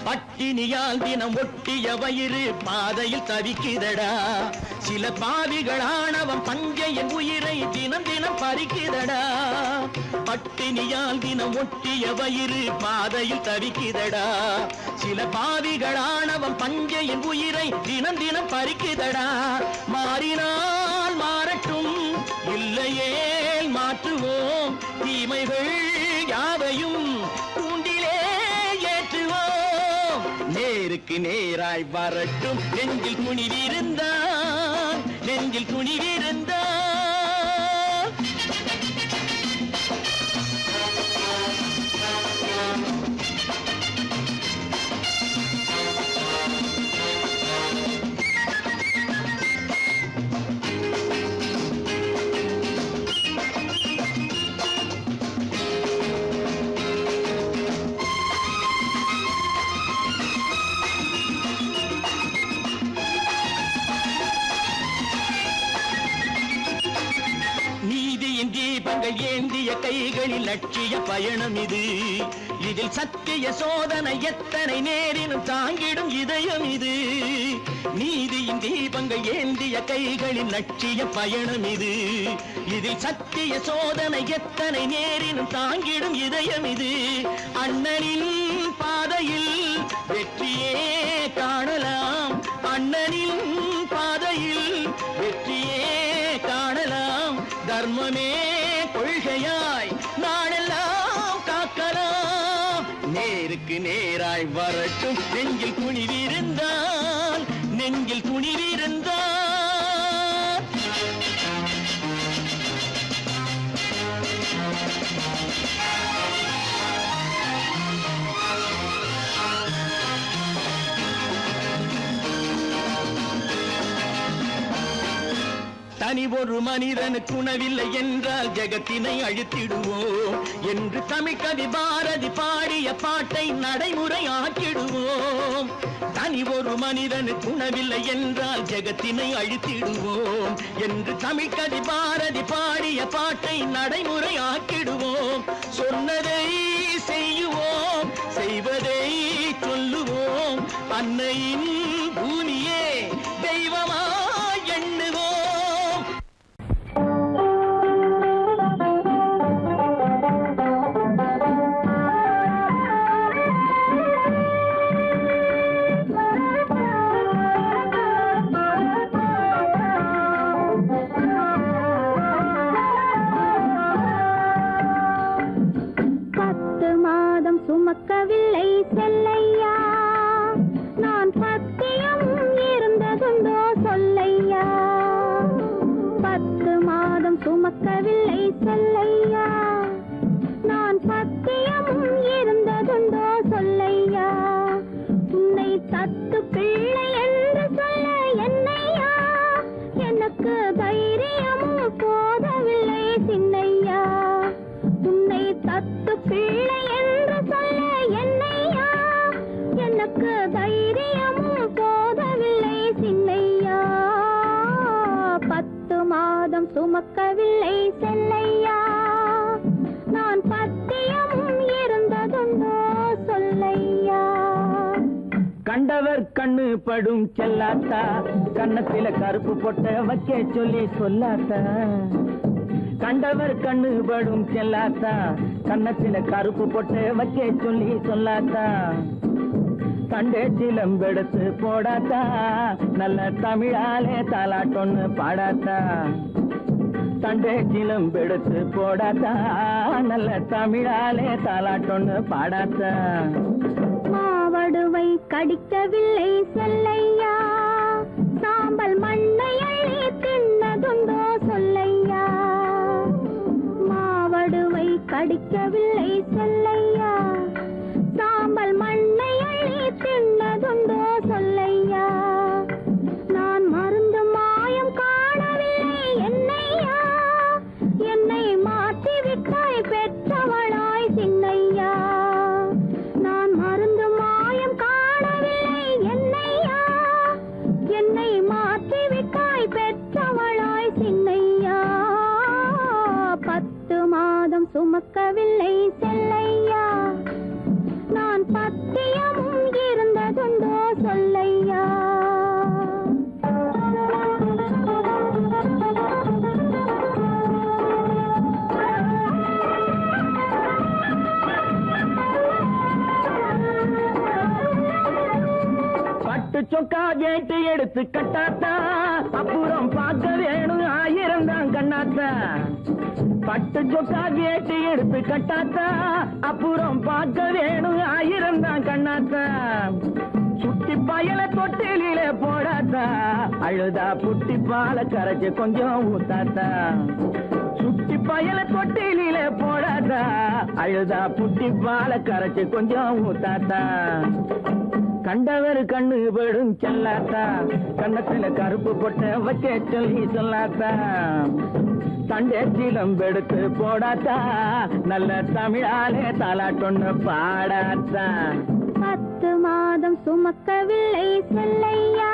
[SPEAKER 3] பட்டினியால் தினம் ஒட்டிய வயிறு பாதையில் தவிக்குதடா. சில பாவிகளானவன் பஞ்சையின் உயிரை தினம் தினம் பறிக்குதடா. பட்டினியால் தினம் ஒட்டிய வயிறு பாதையில் தவிக்குதடா. சில பாவிகளானவன் பஞ்சையின் உயிரை தினம் தினம் பறிக்குதடா. மாறினால் மாறட்டும், இல்லையே மாற்றுவோம். தீமைகள் யாவையும் கூண்டிலே ஏற்றுவோம். நேருக்கு நேராய் வரட்டும் நெஞ்சில் துணிவிருந்தான், நெஞ்சில் துணிவிருந்தான். தீபங்கள் ஏந்திய கைகளில் லட்சிய பயணம் இது. இதில் சத்திய சோதனை எத்தனை நேரினும் தாங்கிடும் இதயம் இது. நீதியின் தீபங்கள் ஏந்திய கைகளில் லட்சிய பயணம் இது. இதில் சத்திய சோதனை எத்தனை நேரினும் தாங்கிடும் இதயம் இது. அண்ணனின் பாதையில் வெற்றியே காணலாம், அண்ணனின் பாதையில் வெற்றியே காணலாம். தர்மமே கொள்கையாய் நாடெல்லாம் காக்கலாம். நேருக்கு நேராய் வரட்டும் நெஞ்சில் துணிவிருந்தான், நெஞ்சில் துணிவிருந்தான். தனி ஒரு மனிதனுக்கு உணவில்லை என்றால் ஜெகத்தினை அழித்திடுவோம் என்று தமிழ் கவி பாரதி பாடிய பாட்டை நடைமுறை ஆக்கிடுவோம். தனி ஒரு மனிதனுக்கு உணவில்லை என்றால் ஜெகத்தினை அழித்திடுவோம் என்று தமிழ் கவி பாரதி பாடிய பாட்டை நடைமுறை ஆக்கிடுவோம். சொன்னதை செய்யுவோம், செய்வதை சொல்லுவோம். அன்னையின் பூமியே தெய்வமா எண்ணுவோம்.
[SPEAKER 4] சுமக்கவில்லை செல்லையா, நான் சத்தியம் இருந்ததுண்டோ சொல்லையா. 10 மாதம் சுமக்கவில்லை செல்லையா, நான் சத்தியம் இருந்ததுண்டோ சொல்லையா. உன்னை தத்து பிள்ளை என்று சொல்ல என்னையா, எனக்கு தைரியமும் போதவில்லை சின்னையா. உன்னை தத்து பிள்ளை என்று சொல்ல என்னையா, எனக்கு தைரியமும் போதவில்லை சின்னையா. 10 மாதம் சுமக்கவில்லை செல்லையா, நான் பத்தியம் இருந்ததுண்டோ சொல்லையா.
[SPEAKER 3] கண்டவர் கண்ணு படும் செல்லாத்தா, கண்ணத்தில கருப்பு பொட்ட வைக்க சொல்லி சொல்லாத்தா. கண்டவர் கண்ணு படும் செல்லாத்தா, கண்ணத்தில கருப்பு பொட்ட வைக்க சொல்லி சொல்லாத்தா. கண்டே சிலம்பெடுத்து போடாத்தா, நல்ல தமிழாலே தாலாட்டொன்னு பாடாத்தா. கண்டே சிலம்பெடுத்து போடாத்தா, நல்ல தமிழாலே தாலாட்டொன்னு பாடாத்தா.
[SPEAKER 4] மாவடுவை கடிக்கவில்லை செல்லையா, சாம்பல் மண்ணை அள்ளி தின்னதுண்டோ சொல்லையா. மாவடுவை கடிக்கவில்லை செல்லையா, சாம்பல் மண்ணை அள்ளி தின்னதுண்டோ சொல்லையா. சுமக்கவில்லை செல்லையா நான் பத்தியமும் இருந்ததுண்டோ சொல்லையா
[SPEAKER 3] பட்டு சொக்கா கேட்டு எடுத்து கட்டாத்தா அப்புறம் பார்க்க வேணும் 1000 தான் கண்ணாத்தா பட்டு சொக்கா கேட்டு எடுத்து கட்டாத்தா அப்புறம் பார்க்க வேணும் 1000 தான் கண்ணாத்தா சுட்டி பயல தொட்டிலே போடாத்தா அழுதா புட்டி பால கரைச்சு கொஞ்சம் ஊத்தாத்தா சுட்டி பயல தொட்டிலே போடாத்தா அழுதா புட்டி பால கரைச்சு கொஞ்சம் ஊத்தாத்தா கண்டவர் கண்ணு படும் செல்லாத்தா கண்ணத்துல கருப்பு பொட்ட வச்ச சொல்லி சொல்லாத்தா தண்டேச்சிலம் எடுத்து போடாத்தா நல்ல தமிழாலே தாலாட்டொன்னு பாடாத்தா
[SPEAKER 4] 10 மாதம் சுமக்கவில்லை செல்லையா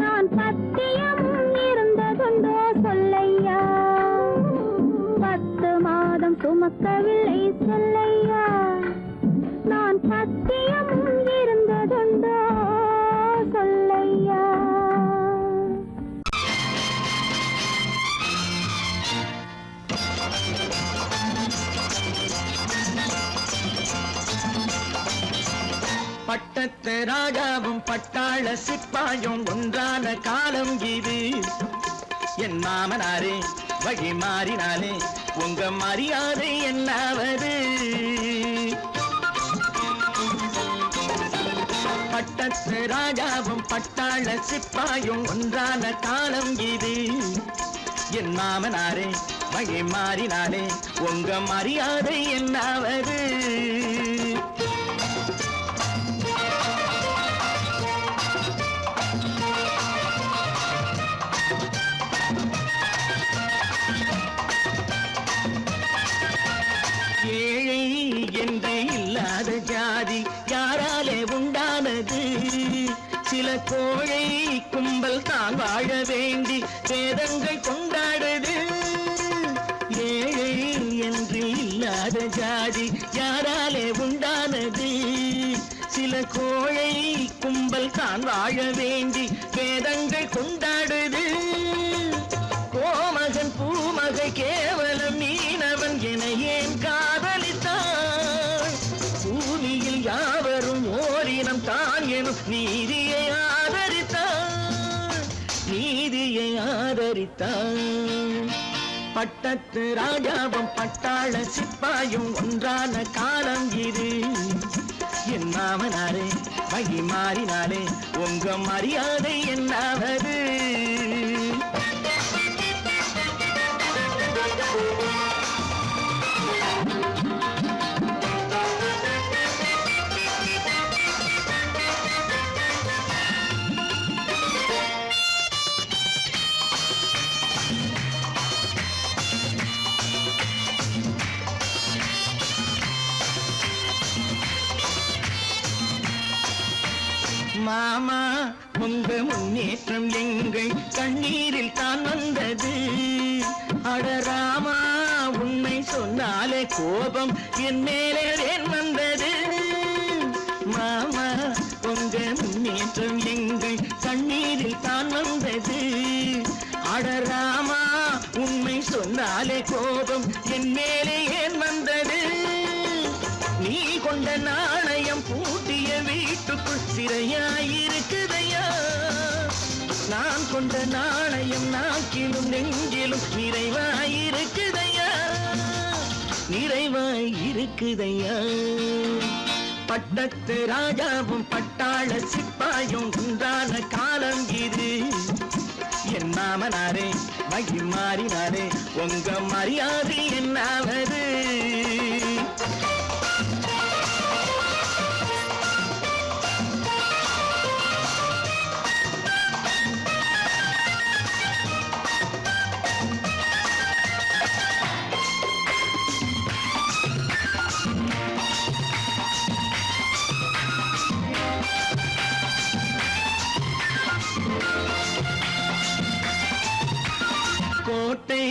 [SPEAKER 4] நான் பத்தியமும் இருந்ததுண்டோ சொல்லையா 10 மாதம் சுமக்கவில்லை செல்லையா நான் பத்தியமும் இருந்ததுண்டோ சொல்லையா
[SPEAKER 3] பட்டத்து ராஜாவும் பட்டாள சிப்பாயும் ஒன்றான காலம் இது என் மாமனாரே வழி மாறினாலே உங்க மரியாதை என்னாவது பட்டத்து ராஜாவும் பட்டாள சிப்பாயும் ஒன்றான காலம் இது என் மாமனாரே வழி மாறினாலே உங்க மரியாதை என்னாவது ஏழை என்று இல்லாத ஜாதி யாராலே உண்டானது சில கோழை கும்பல் தான் வாழ வேண்டி வேதங்கள் கொண்டாடுது ஏழை என்று இல்லாத ஜாதி யாராலே உண்டானது சில கோழை கும்பல் தான் வாழ வேண்டி வேதங்கள் கொண்டாடுது கோமகன் பூமகை கேவலம் மீனவன் என ஏன் காதலித்தான் பூமியில் யாவரும் ஓரினம் தான் எனும் நீதியை ஆதரித்தான் பட்டத்து ராஜாவும் பட்டாள சிப்பாயும் ஒன்றான காலம் இது என் மாமனாரே வழி மாறினாலே உங்க மரியாதை என்னாவது மாமா உங்க முன்னேற்றம் எங்கள் கண்ணீரில் தான் வந்தது அடராமா உண்மை சொன்னாலே கோபம் என் மேலே ஏன் வந்தது மாமா உங்க முன்னேற்றம் எங்கள் கண்ணீரில் தான் வந்தது அடராமா உண்மை சொன்னாலே கோபம் என் மேலே ஏன் வந்தது நீ கொண்ட நாணயம் பூட்டிய வீட்டுக்குள் சிறையாயிருக்குதையா நான் கொண்ட நாணயம் நாக்கிலும் நெஞ்சிலும் நிறைவாயிருக்குதையா பட்டத்து ராஜாவும் பட்டாள சிப்பாயும் உண்டான காலம் இது என் மாமனாரே வழி மாறினாரே உங்க மரியாதை என்னாவது கோட்டை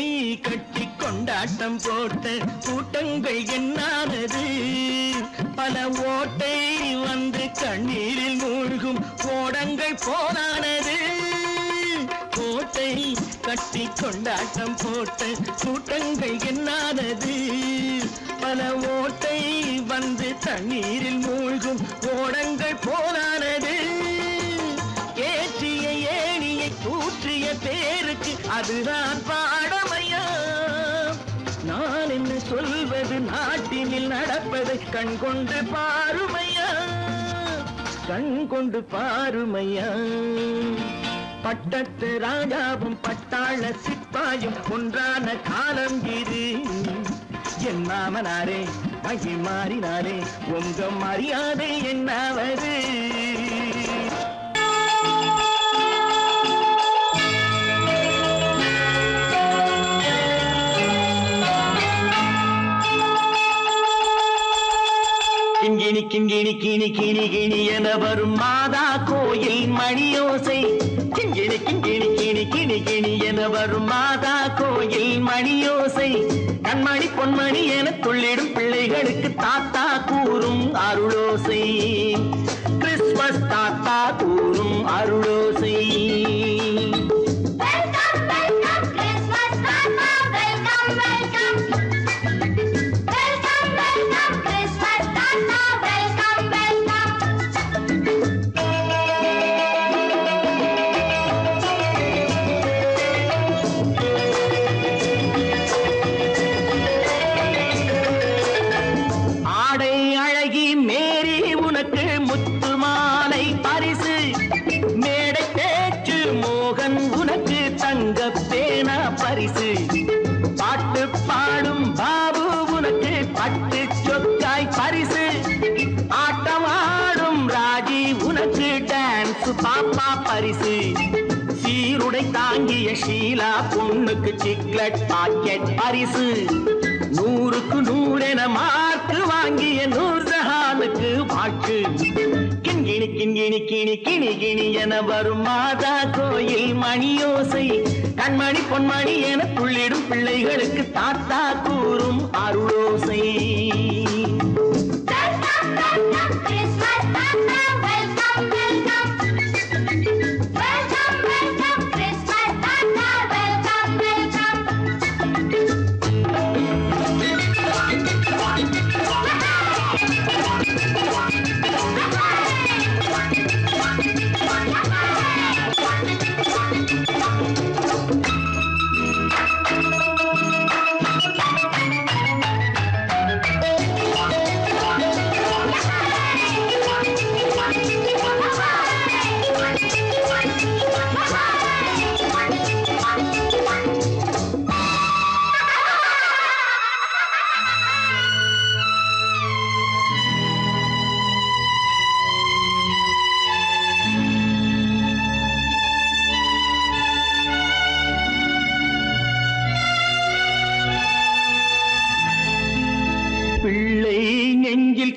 [SPEAKER 3] கட்டிக்கொ கொண்டாட்டம் போட்ட கூட்டங்கள் என்னானது பல ஓட்டை வந்து கண்ணீரில் மூழ்கும் ஓடங்கள் போனானது கோட்டை கட்டி கொண்டாட்டம் போட்ட கூட்டங்கள் என்னானது பல ஓட்டை வந்து தண்ணீரில் மூழ்கும் ஓடங்கள் போனானது ஏற்றிய ஏணியை தூற்றிய பேருக்கு அதுதான் பாடமையா நான் என்ன சொல்வது நாட்டினில் நடப்பதை கண் கொண்டு பாருமையா கண் கொண்டு பாருமையா பட்டத்து ராஜாவும் பட்டாள சிப்பாயும் ஒன்றான காலம் இது என் மாமனாரே மகி மாறினாரே உங்க மரியாதை என்னாவது கிண்கிணி கிண்கிணி கிணி கிணி கிணி என வரும் மாதா கோயில் மணியோசை கிண்கிணி கிண்கிணி கிணி கிணி கிணி என வரும் மாதா கோயில் மணியோசை கண்மணி பொன்மணி என துள்ளிடும் பிள்ளைகளுக்கு தாத்தா கூறும் அருளோசை கிறிஸ்துமஸ் தாத்தா கூறும் அருளோசை பாட்டு பாடும் பாபு உனக்கு பட்டு சொக்காய் பரிசு ஆட்டமாடும் ராஜி உனக்கு டான்ஸ் பாப்பா பரிசு சீருடை தாங்கிய ஷீலா பொண்ணுக்கு சிக்லெட் பாக்கெட் பரிசு 100க்கு 100 என மார்க்கு வாங்கிய நூர்ஜஹானுக்கு வாழ்த்து கிண்கிணி கிண்கிணி கிணி கிணி கிணி என வரும் மாதா கோயில் மணியோசை கண்மணி பொன்மணி என துள்ளிடும் பிள்ளைகளுக்கு தாத்தா கூறும் அருளோசை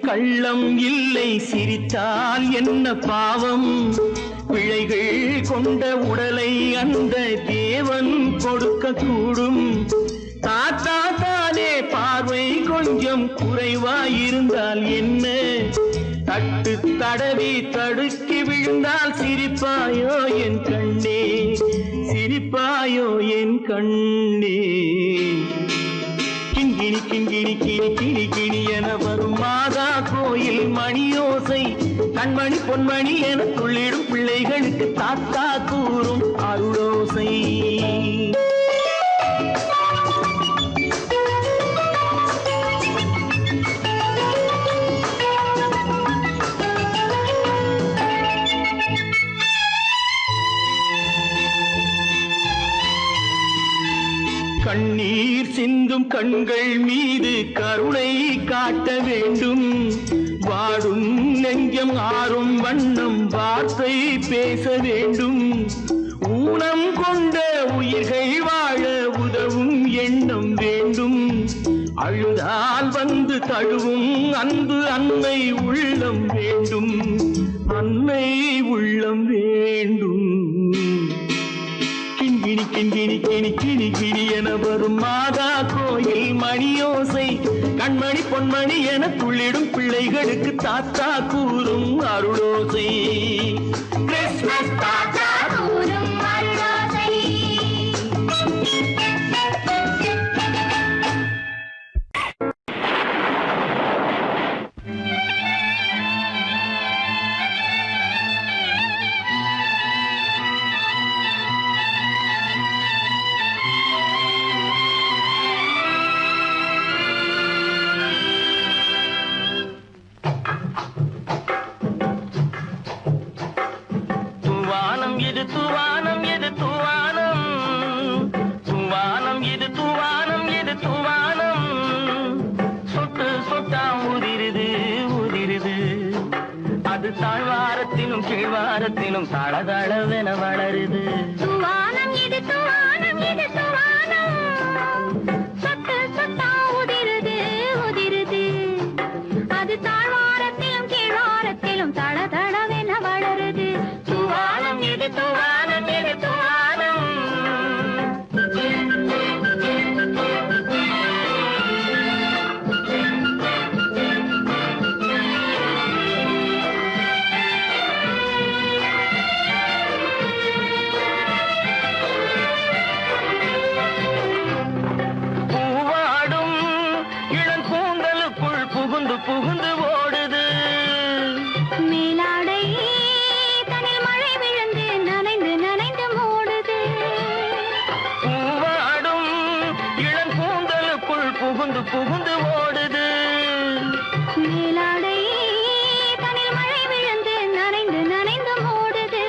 [SPEAKER 3] கள்ளம் இல்லை சிரித்தால் என்ன பாவம் பிழைகள் கொண்ட உடலை அந்த தேவன் கொடுக்க கூடும் தாத்தா தானே பார்வை கொஞ்சம் குறைவாயிருந்தால் என்ன தட்டு தடவி தடுக்கி விழுந்தால் சிரிப்பாயோ என் கண்ணே சிரிப்பாயோ என் கண்ணே கிண்கிணி கிண்கிணி கிணி கிணி கிணி என வரும் மாதா கோயில் மணியோசை கண்மணி பொன்மணி என துள்ளிடும் பிள்ளைகளுக்கு தாத்தா கூறும் அருளோசை கண்ணீர் சிந்தும் கண்கள் மீது கருணை காட்ட வேண்டும் வாடும் நெஞ்சம் ஆறும் வண்ணம் வார்த்தை பேச வேண்டும் ஊனம் கொண்ட உயிர்கள் வாழ உதவும் எண்ணம் வேண்டும் அழுதால் வந்து தழுவும் அன்பு அன்னை உள்ளம் வேண்டும் அன்னை உள்ளம் வேண்டும் கிண்கிணி கிண்கிணி கிணி கிணி கிணி என வரும் மாதா கோயில் மணியோசை கண்மணி பொன்மணி என துள்ளிடும் பிள்ளைகளுக்கு தாத்தா கூறும் அருளோசை கிறிஸ்மஸ் தாத்தா
[SPEAKER 4] கூறும் அருளோசை.
[SPEAKER 2] தூவானம் இது தூவானம் இது தூவானம் தூவானம் இது தூவானம் இது தூவானம் சொட்டு சொட்டா உதிருது உதிருது அது தாழ்வாரத்திலும் கீழ்வாரத்திலும் தளதளவென வளருது
[SPEAKER 4] தூவானம் இது தூவானம் இது தூவானம் சொட்டு சொட்டா உதிருது உதிருது அது தாழ்வாரத்திலும் கீழ்வாரத்திலும் தளதளவென வளருது.
[SPEAKER 2] தூவானம் இது தூவானம் இது தூவானம் பூவாடும் இளங்கூந்தலுக்குள் புகுந்து புகுந்து ஓடுது
[SPEAKER 4] மேலாடை தனில் மழை விழுந்து நனைந்து நனைந்து மூடுது.
[SPEAKER 2] பூவாடும் இளங்கூந்தலுக்குள் புகுந்து புகுந்து ஓடுது
[SPEAKER 4] மேலாடை தனில் மழை விழுந்து நனைந்து நனைந்து மூடுது.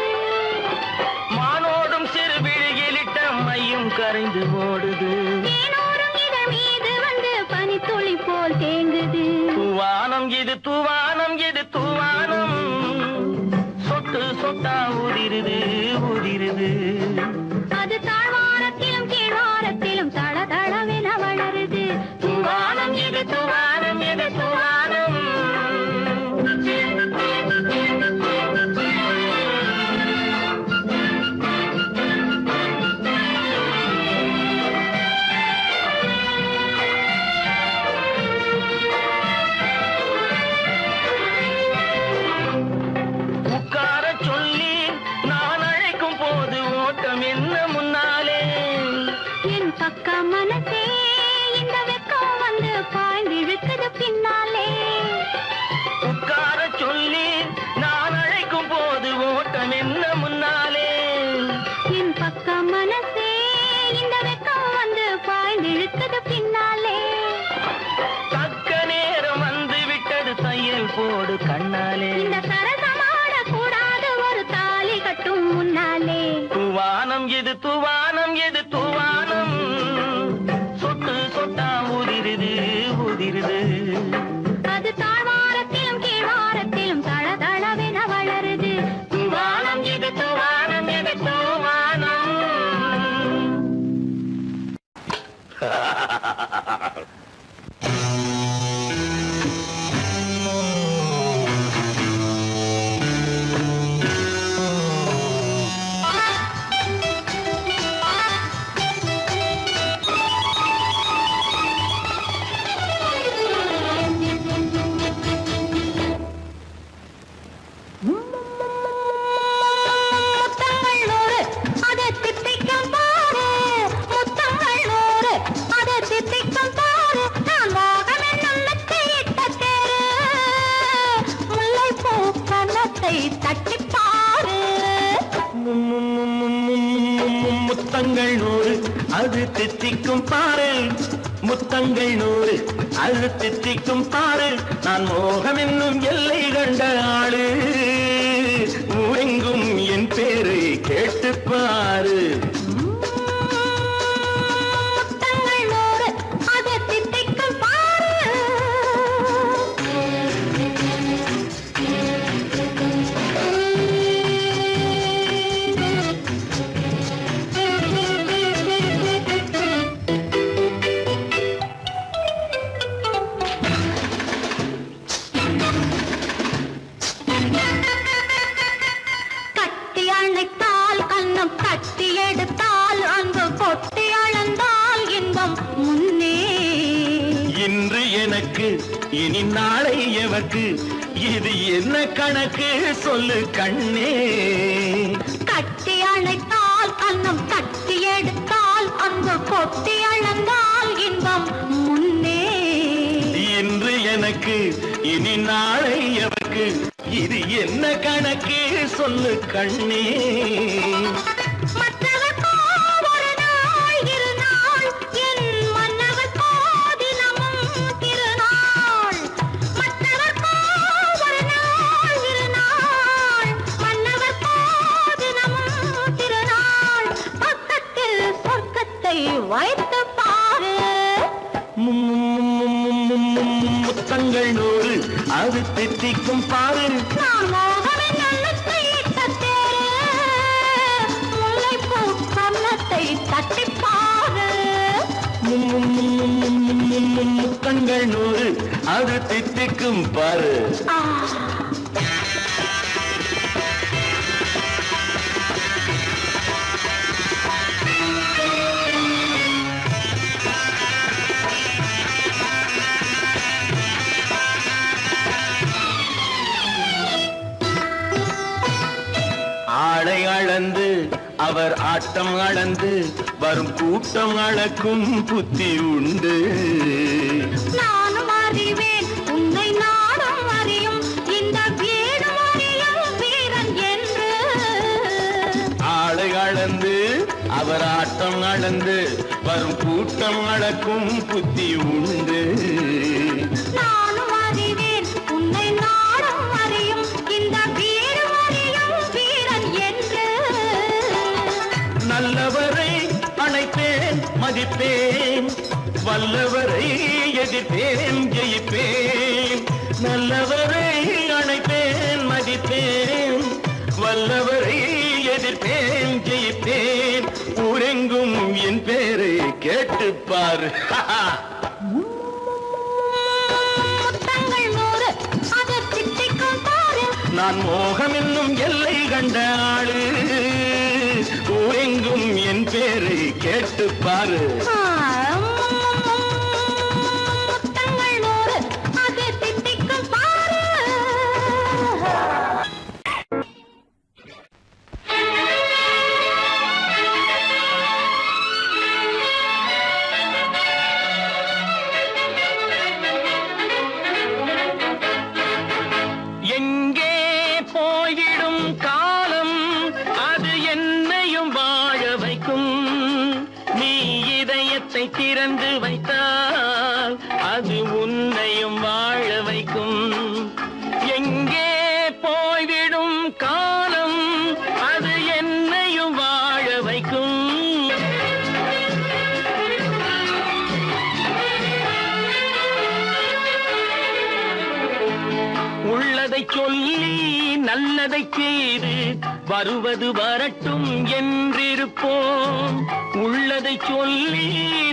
[SPEAKER 2] மானோடும் சிறு விழியிலிட்ட மையும் கரைந்து ஓடுது
[SPEAKER 4] தேனோரும் இதழ் மீது வந்து பனித்துளி போல் தேங்குது.
[SPEAKER 2] தூவானம் இது தூவானம் இது தூவானம் சொட்டு சொட்டா உதிருது உதிருது
[SPEAKER 4] அது தாழ்வாரத்திலும் கீழ்வாரத்திலும் தளதளவென வளருது.
[SPEAKER 2] தூவானம் இது தூவானம் இது தூவானம் உட்கார சொல்லி நான் அழைக்கும் போது ஓட்டம் என்ன முன்னாலே
[SPEAKER 4] என் பக்க மனசே இந்த வெக்கம் வந்து பாய்ந்திழுக்குது பின்னாலே.
[SPEAKER 2] உட்கார சொல்லி நான் அழைக்கும் போது ஓட்டம் என்ன முன்னாலே
[SPEAKER 4] என் பக்க மனசே இந்த வெக்கம் வந்து பாய்ந்திழுக்குது பின்னாலே.
[SPEAKER 2] தக்க நேரம் வந்து விட்டது தையல் போடு கண்ணாலே
[SPEAKER 4] இந்த சரசமாட கூடாது ஒரு தாலி கட்டும் முன்னாலே.
[SPEAKER 2] தூவானம் இது தூவானம் இது தூவானம் சொட்டு சொட்டா உதிருது உதிருது
[SPEAKER 4] அது தாழ்வாரத்திலும் கீழ்வாரத்திலும் தளதளவென வளருது.
[SPEAKER 2] தூவானம் இது தூவானம் இது தூவானம்
[SPEAKER 4] முத்தங்கள் நூறு அதை தித்திக்கும் பாரு, முத்தங்கள் நூறு அதை தித்திக்கும் பாரு. நான் மோகம் என்னும் மெத்தையிட்ட தேரு, முல்லைப்பூ கன்னத்தை தட்டிப் பாரு.
[SPEAKER 3] முத்தங்கள் நூறு அது தித்திக்கும் பாரு முத்தங்கள் நூறு அது தித்திக்கும் பாரு நான் மோகம் என்னும் எல்லை கண்ட ஆளு ஊரெங்கும் என் பேரை கேட்டுப் பாரு
[SPEAKER 4] முத்தங்கள் நூறு அதை தித்திக்கும் பாரு. கட்டி அணைத்தால் கண்ணம் கட்டி எடுத்து
[SPEAKER 3] இனி நாளை எவர்க்கு இது என்ன கணக்கு சொல்லு கண்ணே.
[SPEAKER 4] கட்டி அழைத்தால் அன்னம் தட்டி எடுத்தால் அன்பு கொட்டி அளந்தால் இன்பம் முன்னே.
[SPEAKER 3] இன்று எனக்கு இனி நாளை எவர்க்கு இது என்ன கணக்கு சொல்லு கண்ணே.
[SPEAKER 4] மற்றவர்க்கோ ஒரு நாள் இருநாள், என் மன்னவர்க்கோ தினமும் திருநாள். மற்றவர்க்கோ ஒரு நாள் இருநாள், மன்னவர்க்கோ தினமும் திருநாள். பக்கத்தில் சொர்க்கத்தை வைத்து பாரு.
[SPEAKER 3] முத்தங்கள் 100 அது தித்திக்கும் பாரு.
[SPEAKER 4] நான் மோகனின் எண்ணத்தை இட்ட தேரு, முல்லைப்பூ கன்னத்தை தட்டிப் பாரு.
[SPEAKER 3] முத்தங்கள் 100 அது தித்திக்கும் பாரு.
[SPEAKER 4] ஆ,
[SPEAKER 3] ஆடை அளந்து அவர் ஆட்டம் அளந்து வரும் கூட்டம் அளக்கும் புத்தி உண்டு.
[SPEAKER 4] நானும் அறிவேன் உன்னை நாடும் அறியும் இந்த வீடும் அறியும் வீரன் என்று.
[SPEAKER 3] ஆடை அளந்து அவர் ஆட்டம் அளந்து வரும் கூட்டம் அளக்கும் புத்தி உண்டு.
[SPEAKER 4] நானும் அறிவேன் உன்னை நாடும் அறியும் இந்த வீடும் அறியும் வீரன் என்று.
[SPEAKER 3] நல்லவரை அணைப்பேன் மதிப்பேன், வல்லவரை எதிர்ப்பேன் ஜெயிப்பேன். நல்லவரை அணைப்பேன் மதிப்பேன், வல்லவரை எதிர்ப்பேன் ஜெயிப்பேன். ஊரெங்கும் என் பேரை கேட்டுப்பார்.
[SPEAKER 4] முத்தங்கள் 100 அது தித்திக்கும் பாரு.
[SPEAKER 3] நான் மோகம் என்னும் எல்லை கண்ட ஆளு, ஊரெங்கும் என் பேரை கேட்டுப்பாரு.
[SPEAKER 4] முத்தங்கள் 100 அது தித்திக்கும் பாரு.
[SPEAKER 2] எங்கே போய்விடும் காலம் அது என்னையும் வாழ வைக்கும். நீ இதயத்தை திறந்து வைத்தால் அது உன்னையும் வாழ வைக்கும். எங்கே போய்விடும் காலம் அது என்னையும் வாழ வைக்கும். உள்ளதை சொல்லி நல்லதை செய்து வருவது வரட்டும் என்றிருப்போம். உள்ளதை சொல்லி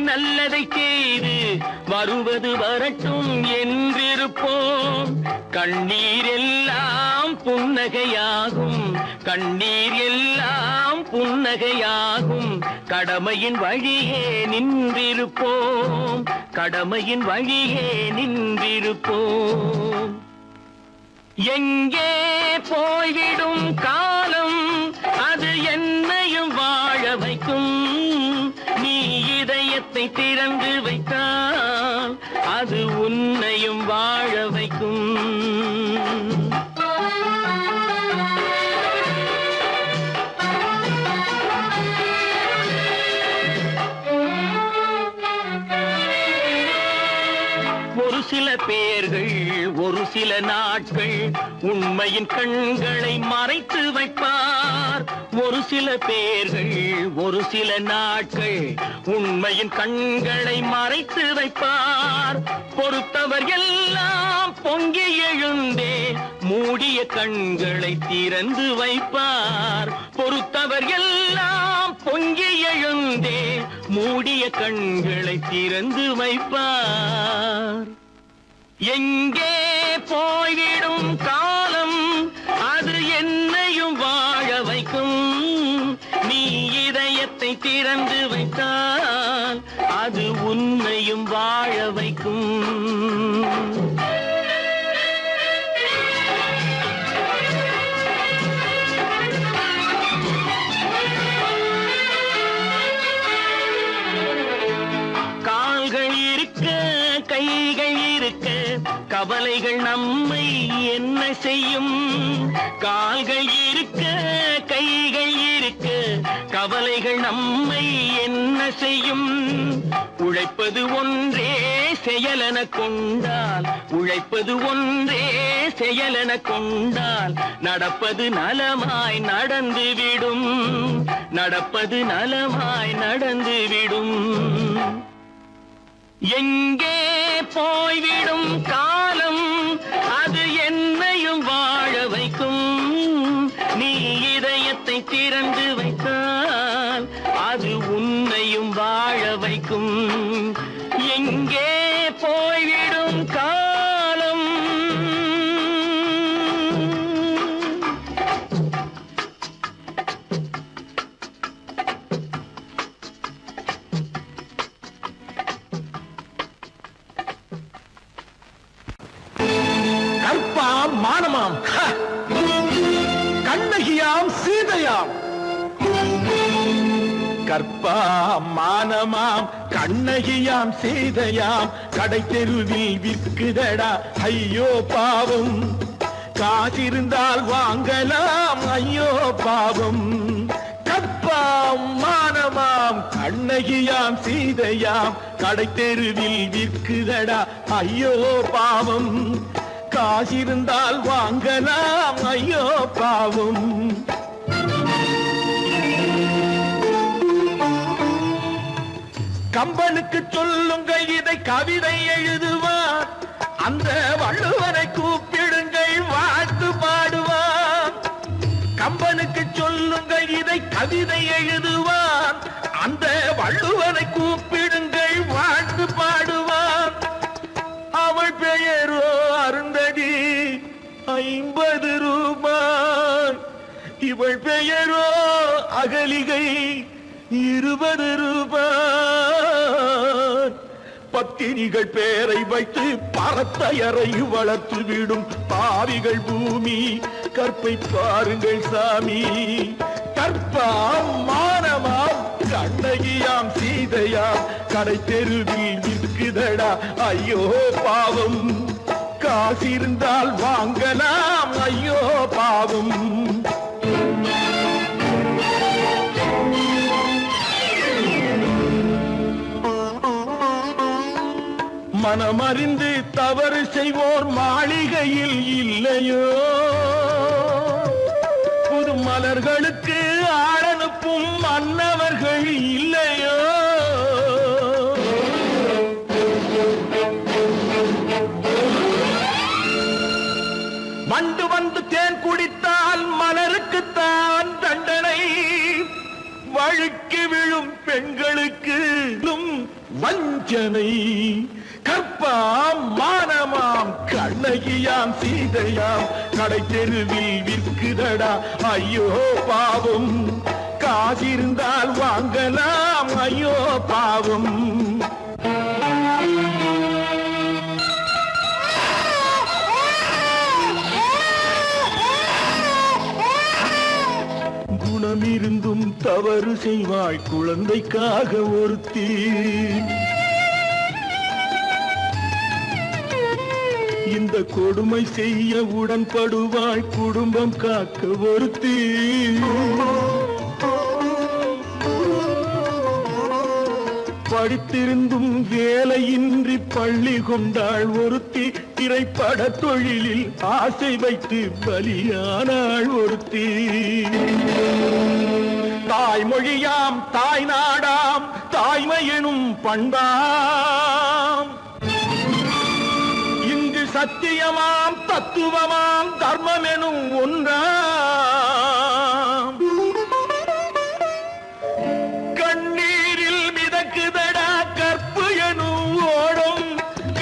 [SPEAKER 2] நல்லதை செய்து வருவது வரட்டும் என்றிருப்போம். கண்ணீர் எல்லாம் புன்னகையாகும், கண்ணீர் எல்லாம் புன்னகையாகும். கடமையின் வழியே நின்றிருப்போம், கடமையின் வழியே நின்றிருப்போம். எங்கே போய்விடும் காலம் அது என்னையும் வாழ வைக்கும். நீ இதயத்தை திறந்து வைத்தால் அது உன்னையும் வாழ வைக்கும். ஒரு சில பேர்கள் ஒரு சில நாட்கள் உண்மையின் கண்களை மறைத்து வைப்பார். ஒரு சில பேர்கள் ஒரு சில நாட்கள் உண்மையின் கண்களை மறைத்து வைப்பார். பொறுத்தவர் எல்லாம் பொங்கி எழுந்தே மூடிய கண்களை திறந்து வைப்பார். பொறுத்தவர் எல்லாம் பொங்கி எழுந்தே மூடிய கண்களை திறந்து வைப்பார். எங்கே போய்விடும் காலம் அது என்னையும் வாழ வைக்கும். நீ இதயத்தை திறந்து வைத்தால் அது உன்னையும் வாழ வைக்கும். கவலைகள் நம்மை என்ன செய்யும்? கால்கள் இருக்க கைகள் இருக்க கவலைகள் நம்மை என்ன செய்யும்? உழைப்பது ஒன்றே செயலென கொண்டால், உழைப்பது ஒன்றே செயலென கொண்டால் நடப்பது நலமாய் நடந்துவிடும், நடப்பது நலமாய் நடந்துவிடும். எங்கே போய்விடும் காலம், அது என்னையும் வாழ வைக்கும். நீ இதயத்தை திறந்து வைத்தால் அது உன்னையும் வாழ வைக்கும். எங்கே போய்விடும் காலம்.
[SPEAKER 3] கற்பாம் மானமாம், கண்ணகியாம் சீதையாம். கற்பாம் மானமாம் கண்ணகியாம் சீதையாம் கடை தெருவில் விற்குதடா ஐயோ பாவம். காசிருந்தால் வாங்கலாம் ஐயோ பாவம். கற்பாம் மானமாம் கண்ணகியாம் சீதையாம் கடை தெருவில் விற்குதடா ஐயோ பாவம். காசிருந்தால் வாங்கலாம் ஐயோ பாவம். கம்பனுக்கு சொல்லுங்கள் இதை கவிதை எழுதுவார், அந்த வள்ளுவரை கூப்பிடுங்கள் வாழ்த்து பாடுவார். கம்பனுக்கு சொல்லுங்கள் இதை கவிதை எழுதுவார், அந்த வள்ளுவரை கூப்பிடுங்கள் வாழ்த்து பாடுவார். அவள் பெயரோ அருந்ததி 50 ரூபாய், இவள் பெயரோ அகலிகை 20 ரூபாய். பத்தினிகள் பேரை வைத்து பரத்தையரை வளர்த்து விடும் பாவிகள் பூமி. கற்பை பாருங்கள் சாமி. கற்பாம் மானமாம் கண்ணகியாம் சீதையாம் கடை தெருவில் விற்குதடா ஐயோ பாவம். காசிருந்தால் வாங்கலாம் ஐயோ பாவம். மனமறிந்து தவறு செய்வோர் மாளிகையில் இல்லையோ? புது மலர்களுக்கு ஆளனுப்பும் மன்னவர்கள் இல்லையோ? வண்டு வந்து தேன் குடித்தால் மலருக்குத்தான் தண்டனை. வழுக்கி விழும் பெண்களுக்கு வஞ்சனை. கற்பாம் மானமாம் கண்ணகியாம் சீதையாம் கடை தெருவில் விற்குதடா ஐயோ பாவம். காசிருந்தால் வாங்கலாம் ஐயோ பாவம். குணமிருந்தும் தவறு செய்வாய் குழந்தைக்காக ஒருத்தி. இந்த கொடுமை செய்ய உடன்படுவாய் குடும்பம் காக்க ஒருத்தி. படித்திருந்தும் வேலையின்றி பள்ளி கொண்டாள் ஒருத்தி. திரைப்பட தொழிலில் ஆசை வைத்து பலியானாள் ஒருத்தி. தாய்மொழியாம் தாய் நாடாம் தாய்மையெனும் பண்பாம். இங்கு சத்தியமாம் தத்துவமாம் தர்மம் எனும் ஒன்றாம். கண்ணீரில் மிதக்குதடா கற்பு எனும் ஓடும்.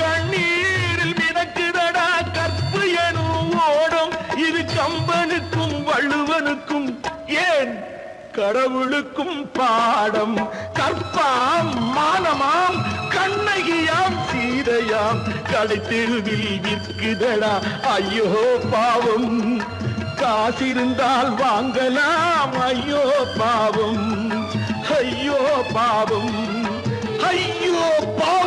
[SPEAKER 3] கண்ணீரில் மிதக்குதடா கற்பு எனும் ஓடும். இது கம்பனுக்கும் வள்ளுவனுக்கும் ஏன் கடவுளுக்கும் பாடம். கற்பாம் மானமாம் கண்ணகியாம் சீதையாம் கடை தெருவில் விற்குதடா ஐயோ பாவம். காசிருந்தால் வாங்கலாம் ஐயோ பாவம். ஐயோ பாவம். ஐயோ பாவம்.